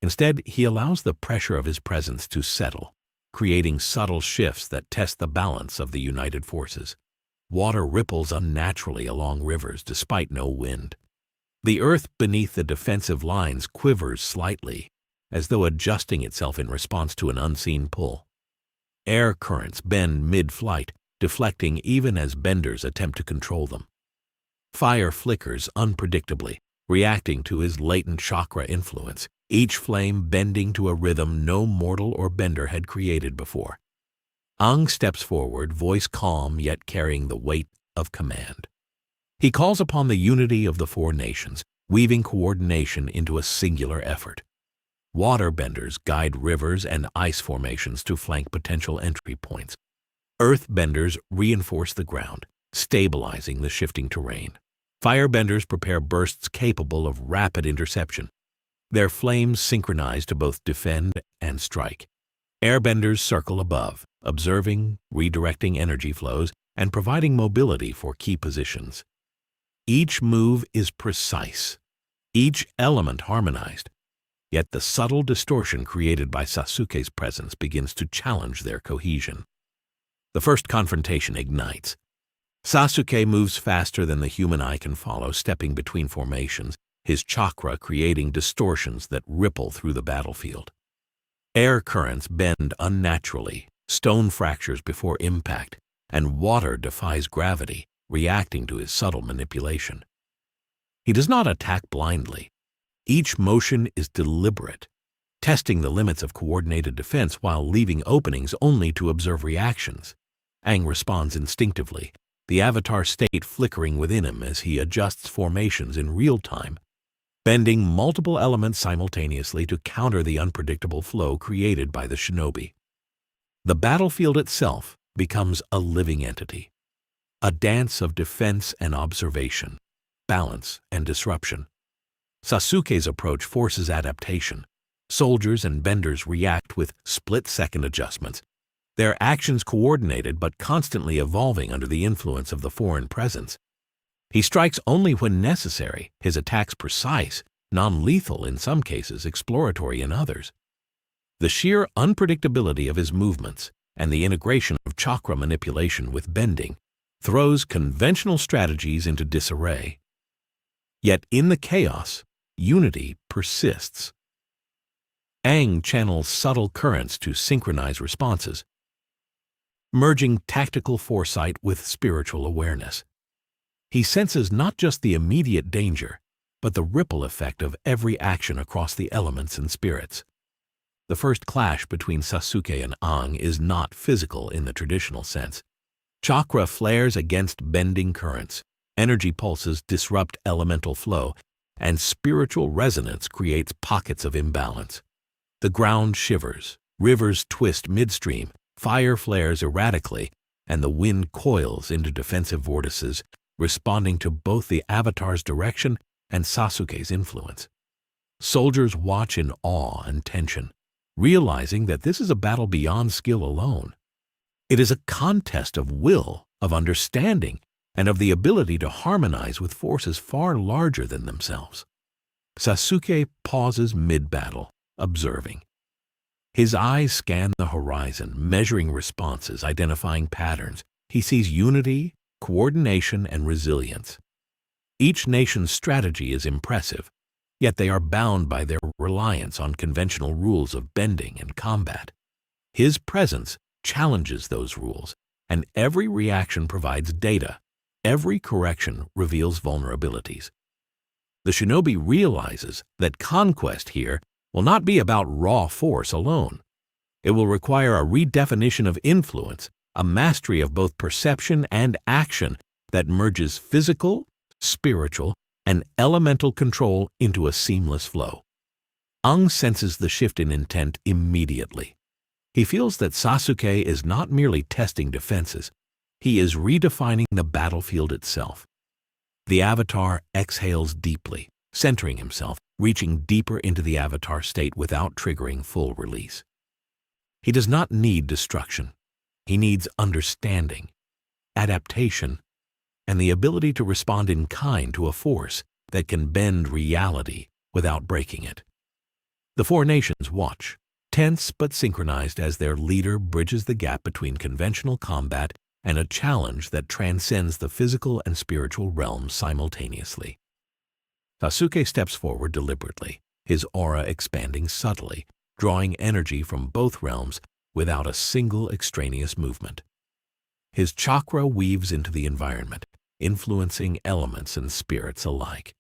Instead, he allows the pressure of his presence to settle, creating subtle shifts that test the balance of the united forces. Water ripples unnaturally along rivers despite no wind. The earth beneath the defensive lines quivers slightly, as though adjusting itself in response to an unseen pull. Air currents bend mid-flight, deflecting even as benders attempt to control them. Fire flickers unpredictably, reacting to his latent chakra influence, each flame bending to a rhythm no mortal or bender had created before. Aang steps forward, voice calm yet carrying the weight of command. He calls upon the unity of the four nations, weaving coordination into a singular effort. Waterbenders guide rivers and ice formations to flank potential entry points. Earthbenders reinforce the ground, stabilizing the shifting terrain. Firebenders prepare bursts capable of rapid interception, their flames synchronized to both defend and strike. Airbenders circle above, observing, redirecting energy flows, and providing mobility for key positions. Each move is precise, each element harmonized, yet the subtle distortion created by Sasuke's presence begins to challenge their cohesion. The first confrontation ignites. Sasuke moves faster than the human eye can follow, stepping between formations, his chakra creating distortions that ripple through the battlefield. Air currents bend unnaturally, stone fractures before impact, and water defies gravity, reacting to his subtle manipulation. He does not attack blindly. Each motion is deliberate, testing the limits of coordinated defense while leaving openings only to observe reactions. Aang responds instinctively, the avatar state flickering within him as he adjusts formations in real time, bending multiple elements simultaneously to counter the unpredictable flow created by the shinobi. The battlefield itself becomes a living entity, a dance of defense and observation, balance and disruption. Sasuke's approach forces adaptation. Soldiers and benders react with split-second adjustments, their actions coordinated but constantly evolving under the influence of the foreign presence. He strikes only when necessary, his attacks precise, non-lethal in some cases, exploratory in others. The sheer unpredictability of his movements and the integration of chakra manipulation with bending throws conventional strategies into disarray. Yet in the chaos, unity persists. Aang channels subtle currents to synchronize responses, merging tactical foresight with spiritual awareness. He senses not just the immediate danger, but the ripple effect of every action across the elements and spirits. The first clash between Sasuke and Aang is not physical in the traditional sense. Chakra flares against bending currents, energy pulses disrupt elemental flow, and spiritual resonance creates pockets of imbalance. The ground shivers, rivers twist midstream, fire flares erratically, and the wind coils into defensive vortices, responding to both the Avatar's direction and Sasuke's influence. Soldiers watch in awe and tension, realizing that this is a battle beyond skill alone. It is a contest of will, of understanding, and of the ability to harmonize with forces far larger than themselves. Sasuke pauses mid-battle, observing. His eyes scan the horizon, measuring responses, identifying patterns. He sees unity, coordination, and resilience. Each nation's strategy is impressive, yet they are bound by their reliance on conventional rules of bending and combat. His presence challenges those rules, and every reaction provides data. Every correction reveals vulnerabilities. The shinobi realizes that conquest here will not be about raw force alone. It will require a redefinition of influence, a mastery of both perception and action that merges physical, spiritual, and elemental control into a seamless flow. Aang senses the shift in intent immediately. He feels that Sasuke is not merely testing defenses, he is redefining the battlefield itself. The Avatar exhales deeply, centering himself, reaching deeper into the avatar state without triggering full release. He does not need destruction. He needs understanding, adaptation, and the ability to respond in kind to a force that can bend reality without breaking it. The four nations watch, tense but synchronized as their leader bridges the gap between conventional combat and a challenge that transcends the physical and spiritual realms simultaneously. Sasuke steps forward deliberately, his aura expanding subtly, drawing energy from both realms without a single extraneous movement. His chakra weaves into the environment, influencing elements and spirits alike.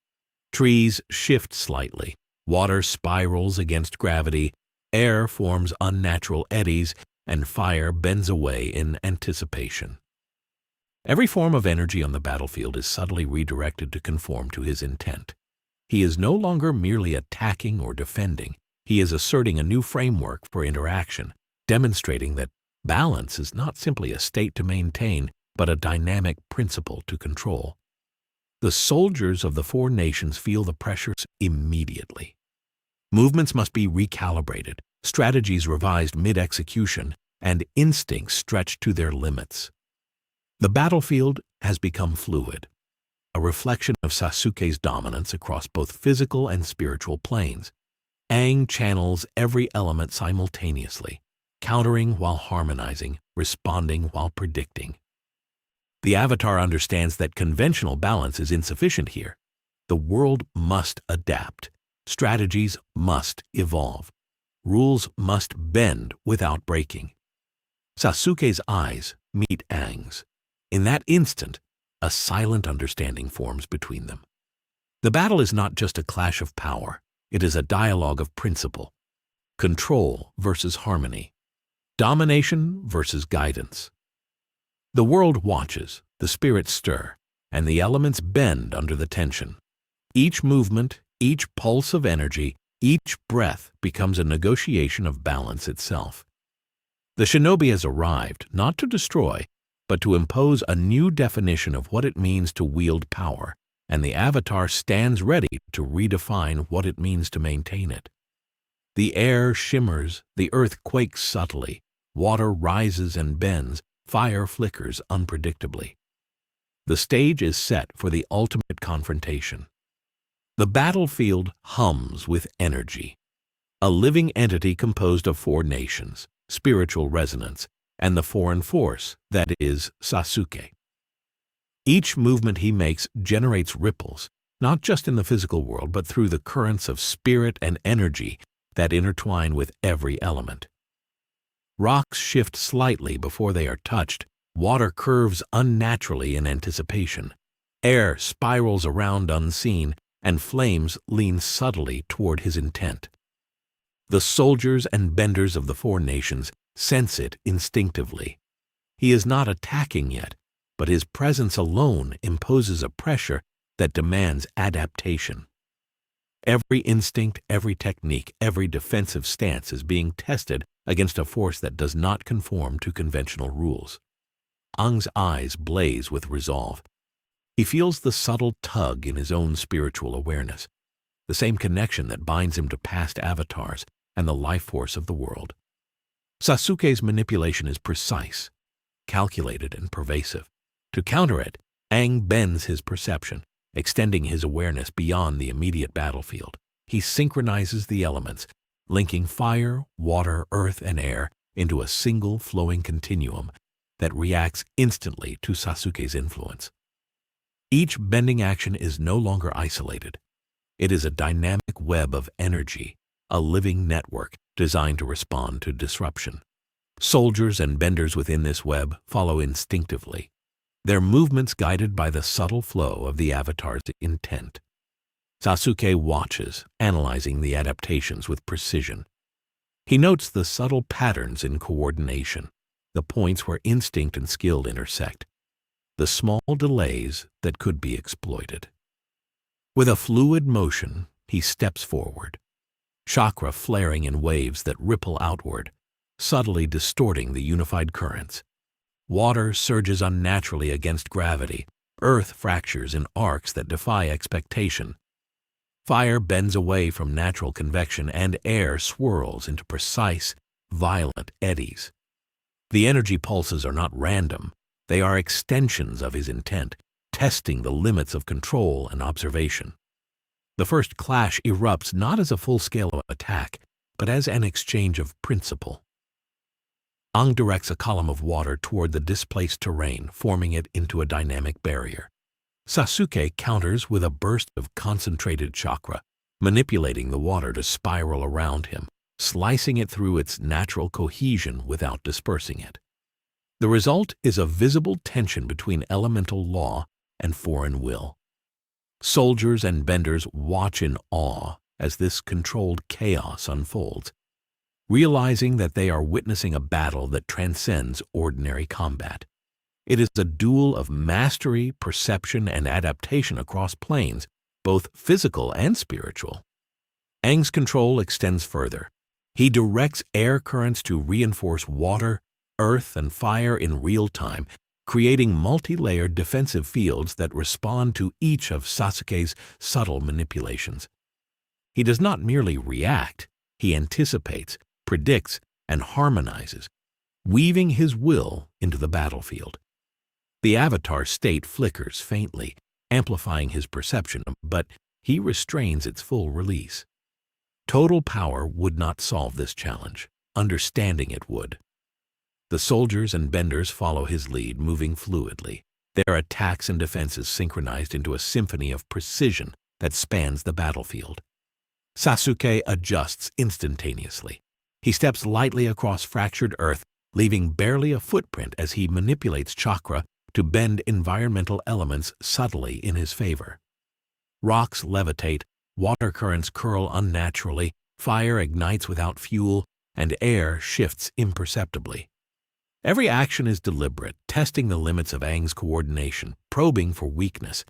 Trees shift slightly, water spirals against gravity, air forms unnatural eddies, and fire bends away in anticipation. Every form of energy on the battlefield is subtly redirected to conform to his intent. He is no longer merely attacking or defending. He is asserting a new framework for interaction, demonstrating that balance is not simply a state to maintain, but a dynamic principle to control. The soldiers of the four nations feel the pressures immediately. Movements must be recalibrated, strategies revised mid-execution, and instincts stretched to their limits. The battlefield has become fluid, a reflection of Sasuke's dominance across both physical and spiritual planes. Aang channels every element simultaneously, countering while harmonizing, responding while predicting. The Avatar understands that conventional balance is insufficient here. The world must adapt. Strategies must evolve. Rules must bend without breaking. Sasuke's eyes meet Aang's. In that instant, a silent understanding forms between them. The battle is not just a clash of power. It is a dialogue of principle. Control versus harmony. Domination versus guidance. The world watches, the spirits stir, and the elements bend under the tension. Each movement, each pulse of energy, each breath becomes a negotiation of balance itself. The shinobi has arrived, not to destroy, but to impose a new definition of what it means to wield power, and the Avatar stands ready to redefine what it means to maintain it. The air shimmers, the earth quakes subtly, water rises and bends, fire flickers unpredictably. The stage is set for the ultimate confrontation. The battlefield hums with energy, a living entity composed of four nations, spiritual resonance, and the foreign force that is Sasuke. Each movement he makes generates ripples, not just in the physical world, but through the currents of spirit and energy that intertwine with every element. Rocks shift slightly before they are touched, water curves unnaturally in anticipation, air spirals around unseen, and flames lean subtly toward his intent. The soldiers and benders of the four nations sense it instinctively. He is not attacking yet, but his presence alone imposes a pressure that demands adaptation. Every instinct, every technique, every defensive stance is being tested against a force that does not conform to conventional rules. Aang's eyes blaze with resolve. He feels the subtle tug in his own spiritual awareness, the same connection that binds him to past avatars and the life force of the world. Sasuke's manipulation is precise, calculated, and pervasive. To counter it, Aang bends his perception, extending his awareness beyond the immediate battlefield. He synchronizes the elements, linking fire, water, earth, and air into a single flowing continuum that reacts instantly to Sasuke's influence. Each bending action is no longer isolated. It is a dynamic web of energy, a living network designed to respond to disruption. Soldiers and benders within this web follow instinctively, their movements guided by the subtle flow of the Avatar's intent. Sasuke watches, analyzing the adaptations with precision. He notes the subtle patterns in coordination, the points where instinct and skill intersect, the small delays that could be exploited. With a fluid motion, he steps forward, chakra flaring in waves that ripple outward, subtly distorting the unified currents. Water surges unnaturally against gravity, earth fractures in arcs that defy expectation. Fire bends away from natural convection and air swirls into precise, violent eddies. The energy pulses are not random. They are extensions of his intent, testing the limits of control and observation. The first clash erupts not as a full-scale attack, but as an exchange of principle. Aang directs a column of water toward the displaced terrain, forming it into a dynamic barrier. Sasuke counters with a burst of concentrated chakra, manipulating the water to spiral around him, slicing it through its natural cohesion without dispersing it. The result is a visible tension between elemental law and foreign will. Soldiers and benders watch in awe as this controlled chaos unfolds, realizing that they are witnessing a battle that transcends ordinary combat. It is a duel of mastery, perception, and adaptation across planes, both physical and spiritual. Aang's control extends further. He directs air currents to reinforce water, earth, and fire in real time, creating multi-layered defensive fields that respond to each of Sasuke's subtle manipulations. He does not merely react, he anticipates, predicts, and harmonizes, weaving his will into the battlefield. The avatar state flickers faintly, amplifying his perception, but he restrains its full release. Total power would not solve this challenge. Understanding it would. The soldiers and benders follow his lead, moving fluidly, their attacks and defenses synchronized into a symphony of precision that spans the battlefield. Sasuke adjusts instantaneously. He steps lightly across fractured earth, leaving barely a footprint as he manipulates chakra to bend environmental elements subtly in his favor. Rocks levitate, water currents curl unnaturally, fire ignites without fuel, and air shifts imperceptibly. Every action is deliberate, testing the limits of Aang's coordination, probing for weakness,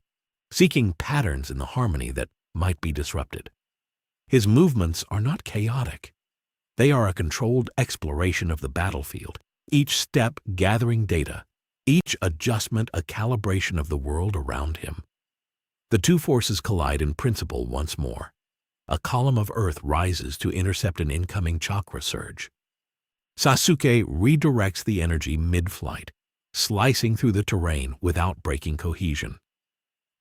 seeking patterns in the harmony that might be disrupted. His movements are not chaotic. They are a controlled exploration of the battlefield, each step gathering data, each adjustment a calibration of the world around him. The two forces collide in principle once more. A column of earth rises to intercept an incoming chakra surge. Sasuke redirects the energy mid-flight, slicing through the terrain without breaking cohesion.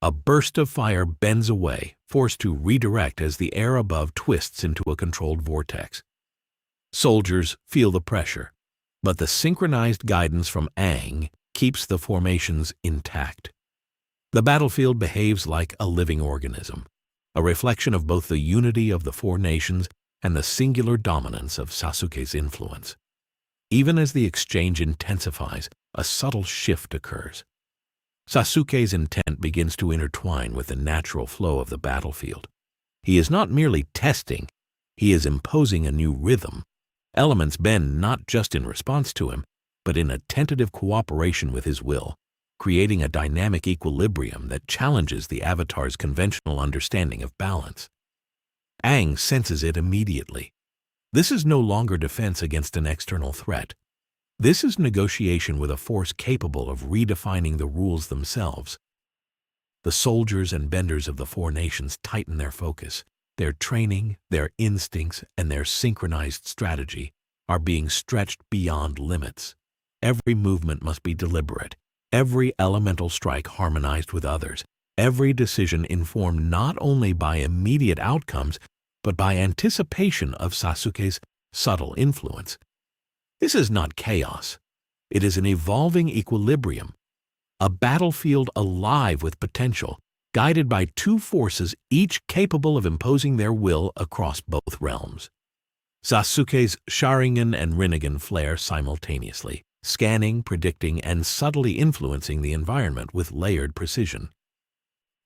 A burst of fire bends away, forced to redirect as the air above twists into a controlled vortex. Soldiers feel the pressure, but the synchronized guidance from Aang keeps the formations intact. The battlefield behaves like a living organism, a reflection of both the unity of the four nations and the singular dominance of Sasuke's influence. Even as the exchange intensifies, a subtle shift occurs. Sasuke's intent begins to intertwine with the natural flow of the battlefield. He is not merely testing, he is imposing a new rhythm. Elements bend not just in response to him, but in a tentative cooperation with his will, creating a dynamic equilibrium that challenges the avatar's conventional understanding of balance. Aang senses it immediately. This is no longer defense against an external threat. This is negotiation with a force capable of redefining the rules themselves. The soldiers and benders of the four nations tighten their focus. Their training, their instincts, and their synchronized strategy are being stretched beyond limits. Every movement must be deliberate, every elemental strike harmonized with others, every decision informed not only by immediate outcomes, but by anticipation of Sasuke's subtle influence. This is not chaos. It is an evolving equilibrium, a battlefield alive with potential, guided by two forces each capable of imposing their will across both realms. Sasuke's Sharingan and Rinnegan flare simultaneously, scanning, predicting, and subtly influencing the environment with layered precision.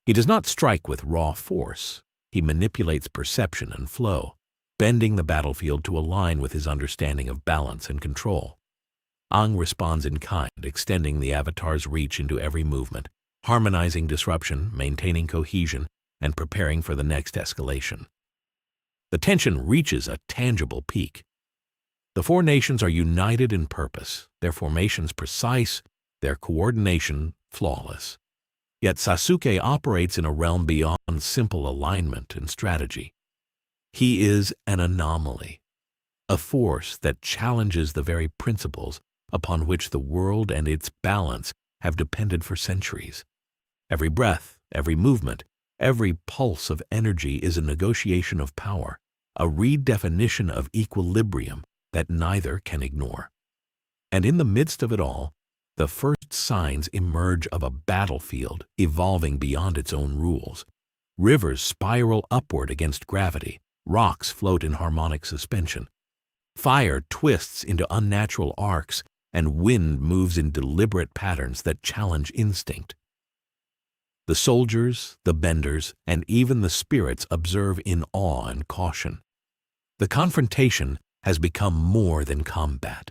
He does not strike with raw force. He manipulates perception and flow, bending the battlefield to align with his understanding of balance and control. Aang responds in kind, extending the avatar's reach into every movement, harmonizing disruption, maintaining cohesion, and preparing for the next escalation. The tension reaches a tangible peak. The four nations are united in purpose, their formations precise, their coordination flawless. Yet Sasuke operates in a realm beyond simple alignment and strategy. He is an anomaly, a force that challenges the very principles upon which the world and its balance have depended for centuries. Every breath, every movement, every pulse of energy is a negotiation of power, a redefinition of equilibrium that neither can ignore. And in the midst of it all, the first signs emerge of a battlefield evolving beyond its own rules. Rivers spiral upward against gravity, rocks float in harmonic suspension. Fire twists into unnatural arcs, and wind moves in deliberate patterns that challenge instinct. The soldiers, the benders, and even the spirits observe in awe and caution. The confrontation has become more than combat.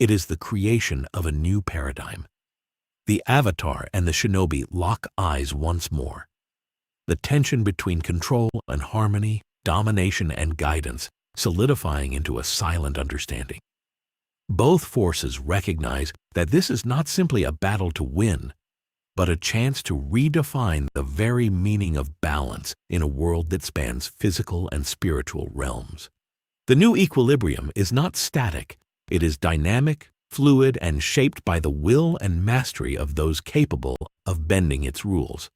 It is the creation of a new paradigm. The Avatar and the shinobi lock eyes once more. The tension between control and harmony, domination and guidance, solidifying into a silent understanding. Both forces recognize that this is not simply a battle to win, but a chance to redefine the very meaning of balance in a world that spans physical and spiritual realms. The new equilibrium is not static. It is dynamic, fluid, and shaped by the will and mastery of those capable of bending its rules.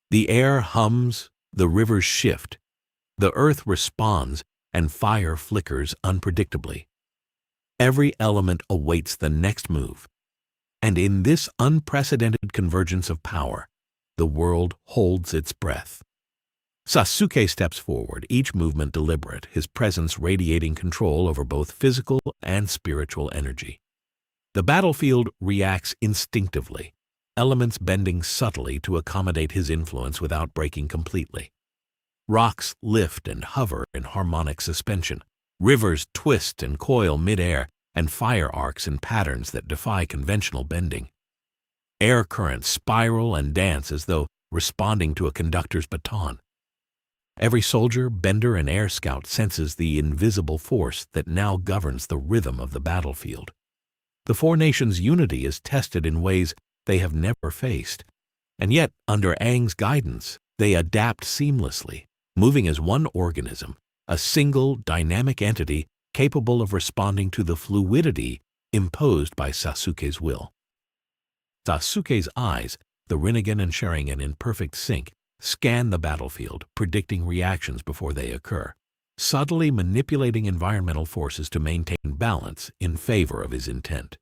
The air hums, the rivers shift, the earth responds, and fire flickers unpredictably. Every element awaits the next move. And in this unprecedented convergence of power, the world holds its breath. Sasuke steps forward, each movement deliberate, his presence radiating control over both physical and spiritual energy. The battlefield reacts instinctively, elements bending subtly to accommodate his influence without breaking completely. Rocks lift and hover in harmonic suspension. Rivers twist and coil mid-air, and fire arcs in patterns that defy conventional bending. Air currents spiral and dance as though responding to a conductor's baton. Every soldier, bender, and air scout senses the invisible force that now governs the rhythm of the battlefield. The four nations' unity is tested in ways they have never faced, and yet, under Aang's guidance, they adapt seamlessly, moving as one organism, a single dynamic entity capable of responding to the fluidity imposed by Sasuke's will. Sasuke's eyes, the Rinnegan and Sharingan in perfect sync, scan the battlefield, predicting reactions before they occur, subtly manipulating environmental forces to maintain balance in favor of his intent.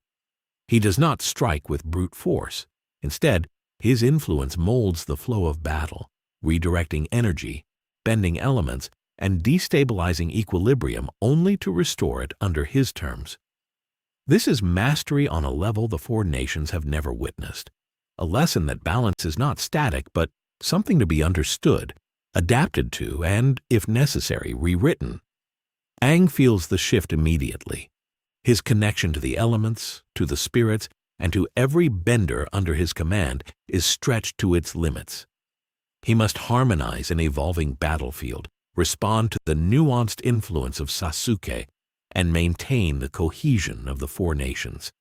He does not strike with brute force. Instead, his influence molds the flow of battle, redirecting energy, bending elements, and destabilizing equilibrium only to restore it under his terms. This is mastery on a level the four nations have never witnessed, a lesson that balance is not static but something to be understood, adapted to, and, if necessary, rewritten. Aang feels the shift immediately. His connection to the elements, to the spirits, and to every bender under his command is stretched to its limits. He must harmonize an evolving battlefield, respond to the nuanced influence of Sasuke, and maintain the cohesion of the four nations.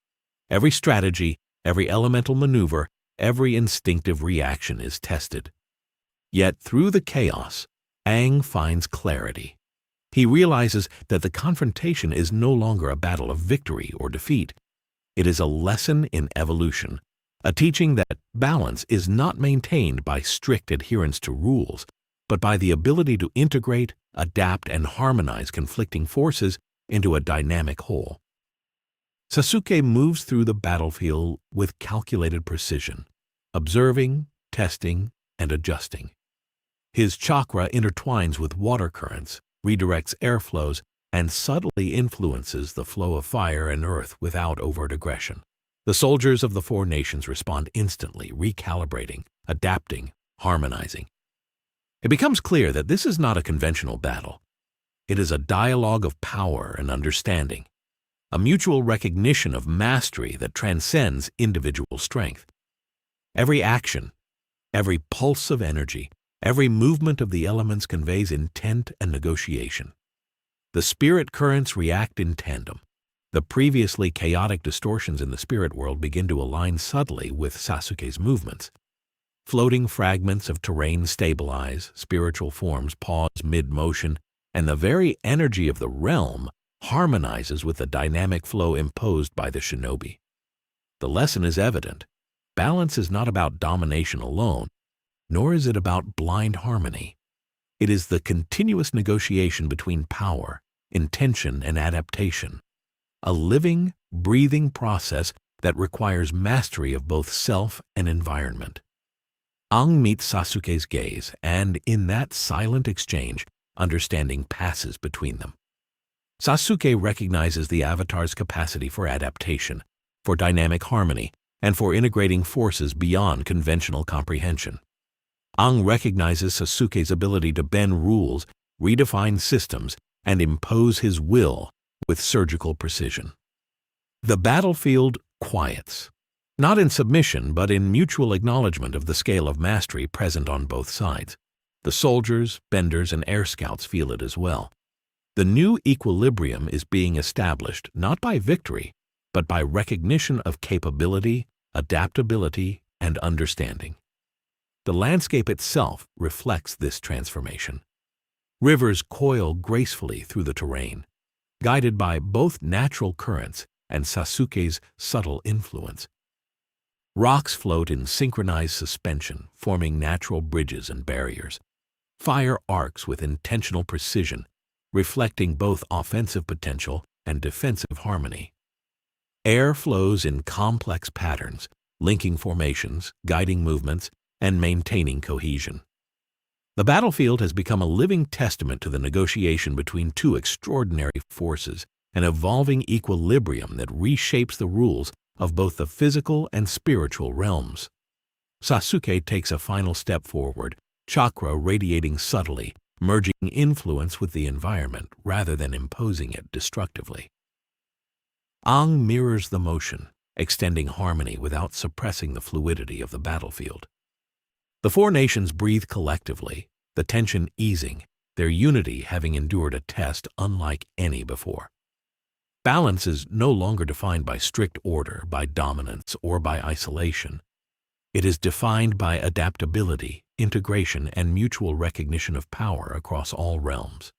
Every strategy, every elemental maneuver, every instinctive reaction is tested. Yet through the chaos, Aang finds clarity. He realizes that the confrontation is no longer a battle of victory or defeat. It is a lesson in evolution, a teaching that balance is not maintained by strict adherence to rules, but by the ability to integrate, adapt, and harmonize conflicting forces into a dynamic whole. Sasuke moves through the battlefield with calculated precision, observing, testing, and adjusting. His chakra intertwines with water currents, redirects airflows, and subtly influences the flow of fire and earth without overt aggression. The soldiers of the four nations respond instantly, recalibrating, adapting, harmonizing. It becomes clear that this is not a conventional battle. It is a dialogue of power and understanding, a mutual recognition of mastery that transcends individual strength. Every action, every pulse of energy, every movement of the elements conveys intent and negotiation. The spirit currents react in tandem. The previously chaotic distortions in the spirit world begin to align subtly with Sasuke's movements. Floating fragments of terrain stabilize, spiritual forms pause mid-motion, and the very energy of the realm harmonizes with the dynamic flow imposed by the shinobi. The lesson is evident. Balance is not about domination alone, nor is it about blind harmony. It is the continuous negotiation between power, intention, and adaptation, a living, breathing process that requires mastery of both self and environment. Aang meets Sasuke's gaze, and in that silent exchange, understanding passes between them. Sasuke recognizes the Avatar's capacity for adaptation, for dynamic harmony, and for integrating forces beyond conventional comprehension. Aang recognizes Sasuke's ability to bend rules, redefine systems, and impose his will with surgical precision. The battlefield quiets, not in submission but in mutual acknowledgement of the scale of mastery present on both sides. The soldiers, benders, and air scouts feel it as well. The new equilibrium is being established not by victory, but by recognition of capability, adaptability, and understanding. The landscape itself reflects this transformation. Rivers coil gracefully through the terrain, guided by both natural currents and Sasuke's subtle influence. Rocks float in synchronized suspension, forming natural bridges and barriers. Fire arcs with intentional precision, reflecting both offensive potential and defensive harmony. Air flows in complex patterns, linking formations, guiding movements, and maintaining cohesion. The battlefield has become a living testament to the negotiation between two extraordinary forces, an evolving equilibrium that reshapes the rules of both the physical and spiritual realms. Sasuke takes a final step forward, chakra radiating subtly, merging influence with the environment rather than imposing it destructively. Aang mirrors the motion, extending harmony without suppressing the fluidity of the battlefield. The four nations breathe collectively, the tension easing, their unity having endured a test unlike any before. Balance is no longer defined by strict order, by dominance, or by isolation. It is defined by adaptability, integration, and mutual recognition of power across all realms.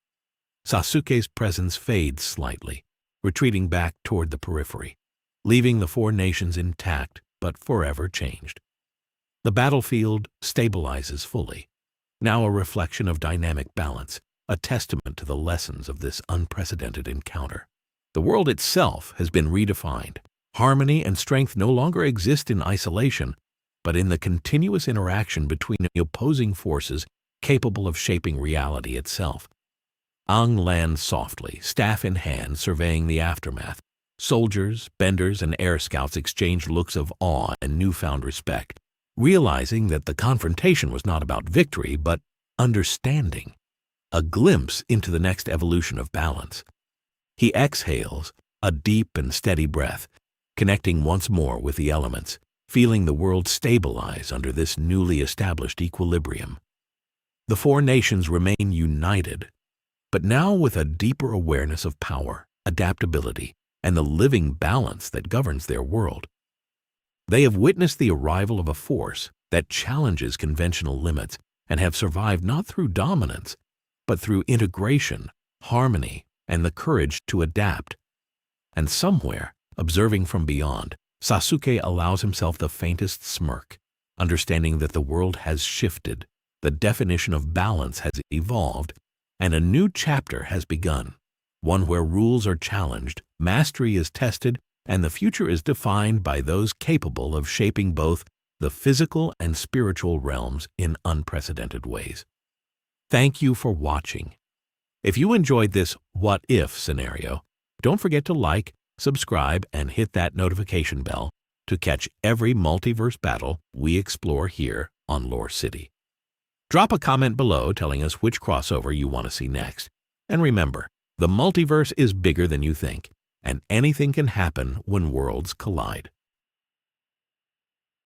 Sasuke's presence fades slightly, retreating back toward the periphery, leaving the four nations intact but forever changed. The battlefield stabilizes fully, now a reflection of dynamic balance, a testament to the lessons of this unprecedented encounter. The world itself has been redefined. Harmony and strength no longer exist in isolation, but in the continuous interaction between opposing forces capable of shaping reality itself. Aang lands softly, staff in hand, surveying the aftermath. Soldiers, benders, and air scouts exchange looks of awe and newfound respect, realizing that the confrontation was not about victory, but understanding, a glimpse into the next evolution of balance. He exhales, a deep and steady breath, connecting once more with the elements, feeling the world stabilize under this newly established equilibrium. The four nations remain united, but now with a deeper awareness of power, adaptability, and the living balance that governs their world. They have witnessed the arrival of a force that challenges conventional limits and have survived not through dominance, but through integration, harmony, and the courage to adapt. And somewhere, observing from beyond, Sasuke allows himself the faintest smirk, understanding that the world has shifted, the definition of balance has evolved, and a new chapter has begun, one where rules are challenged, mastery is tested, and the future is defined by those capable of shaping both the physical and spiritual realms in unprecedented ways. Thank you for watching. If you enjoyed this what-if scenario, don't forget to like, subscribe, and hit that notification bell to catch every multiverse battle we explore here on Lore City. Drop a comment below telling us which crossover you want to see next. And remember, the multiverse is bigger than you think, and anything can happen when worlds collide.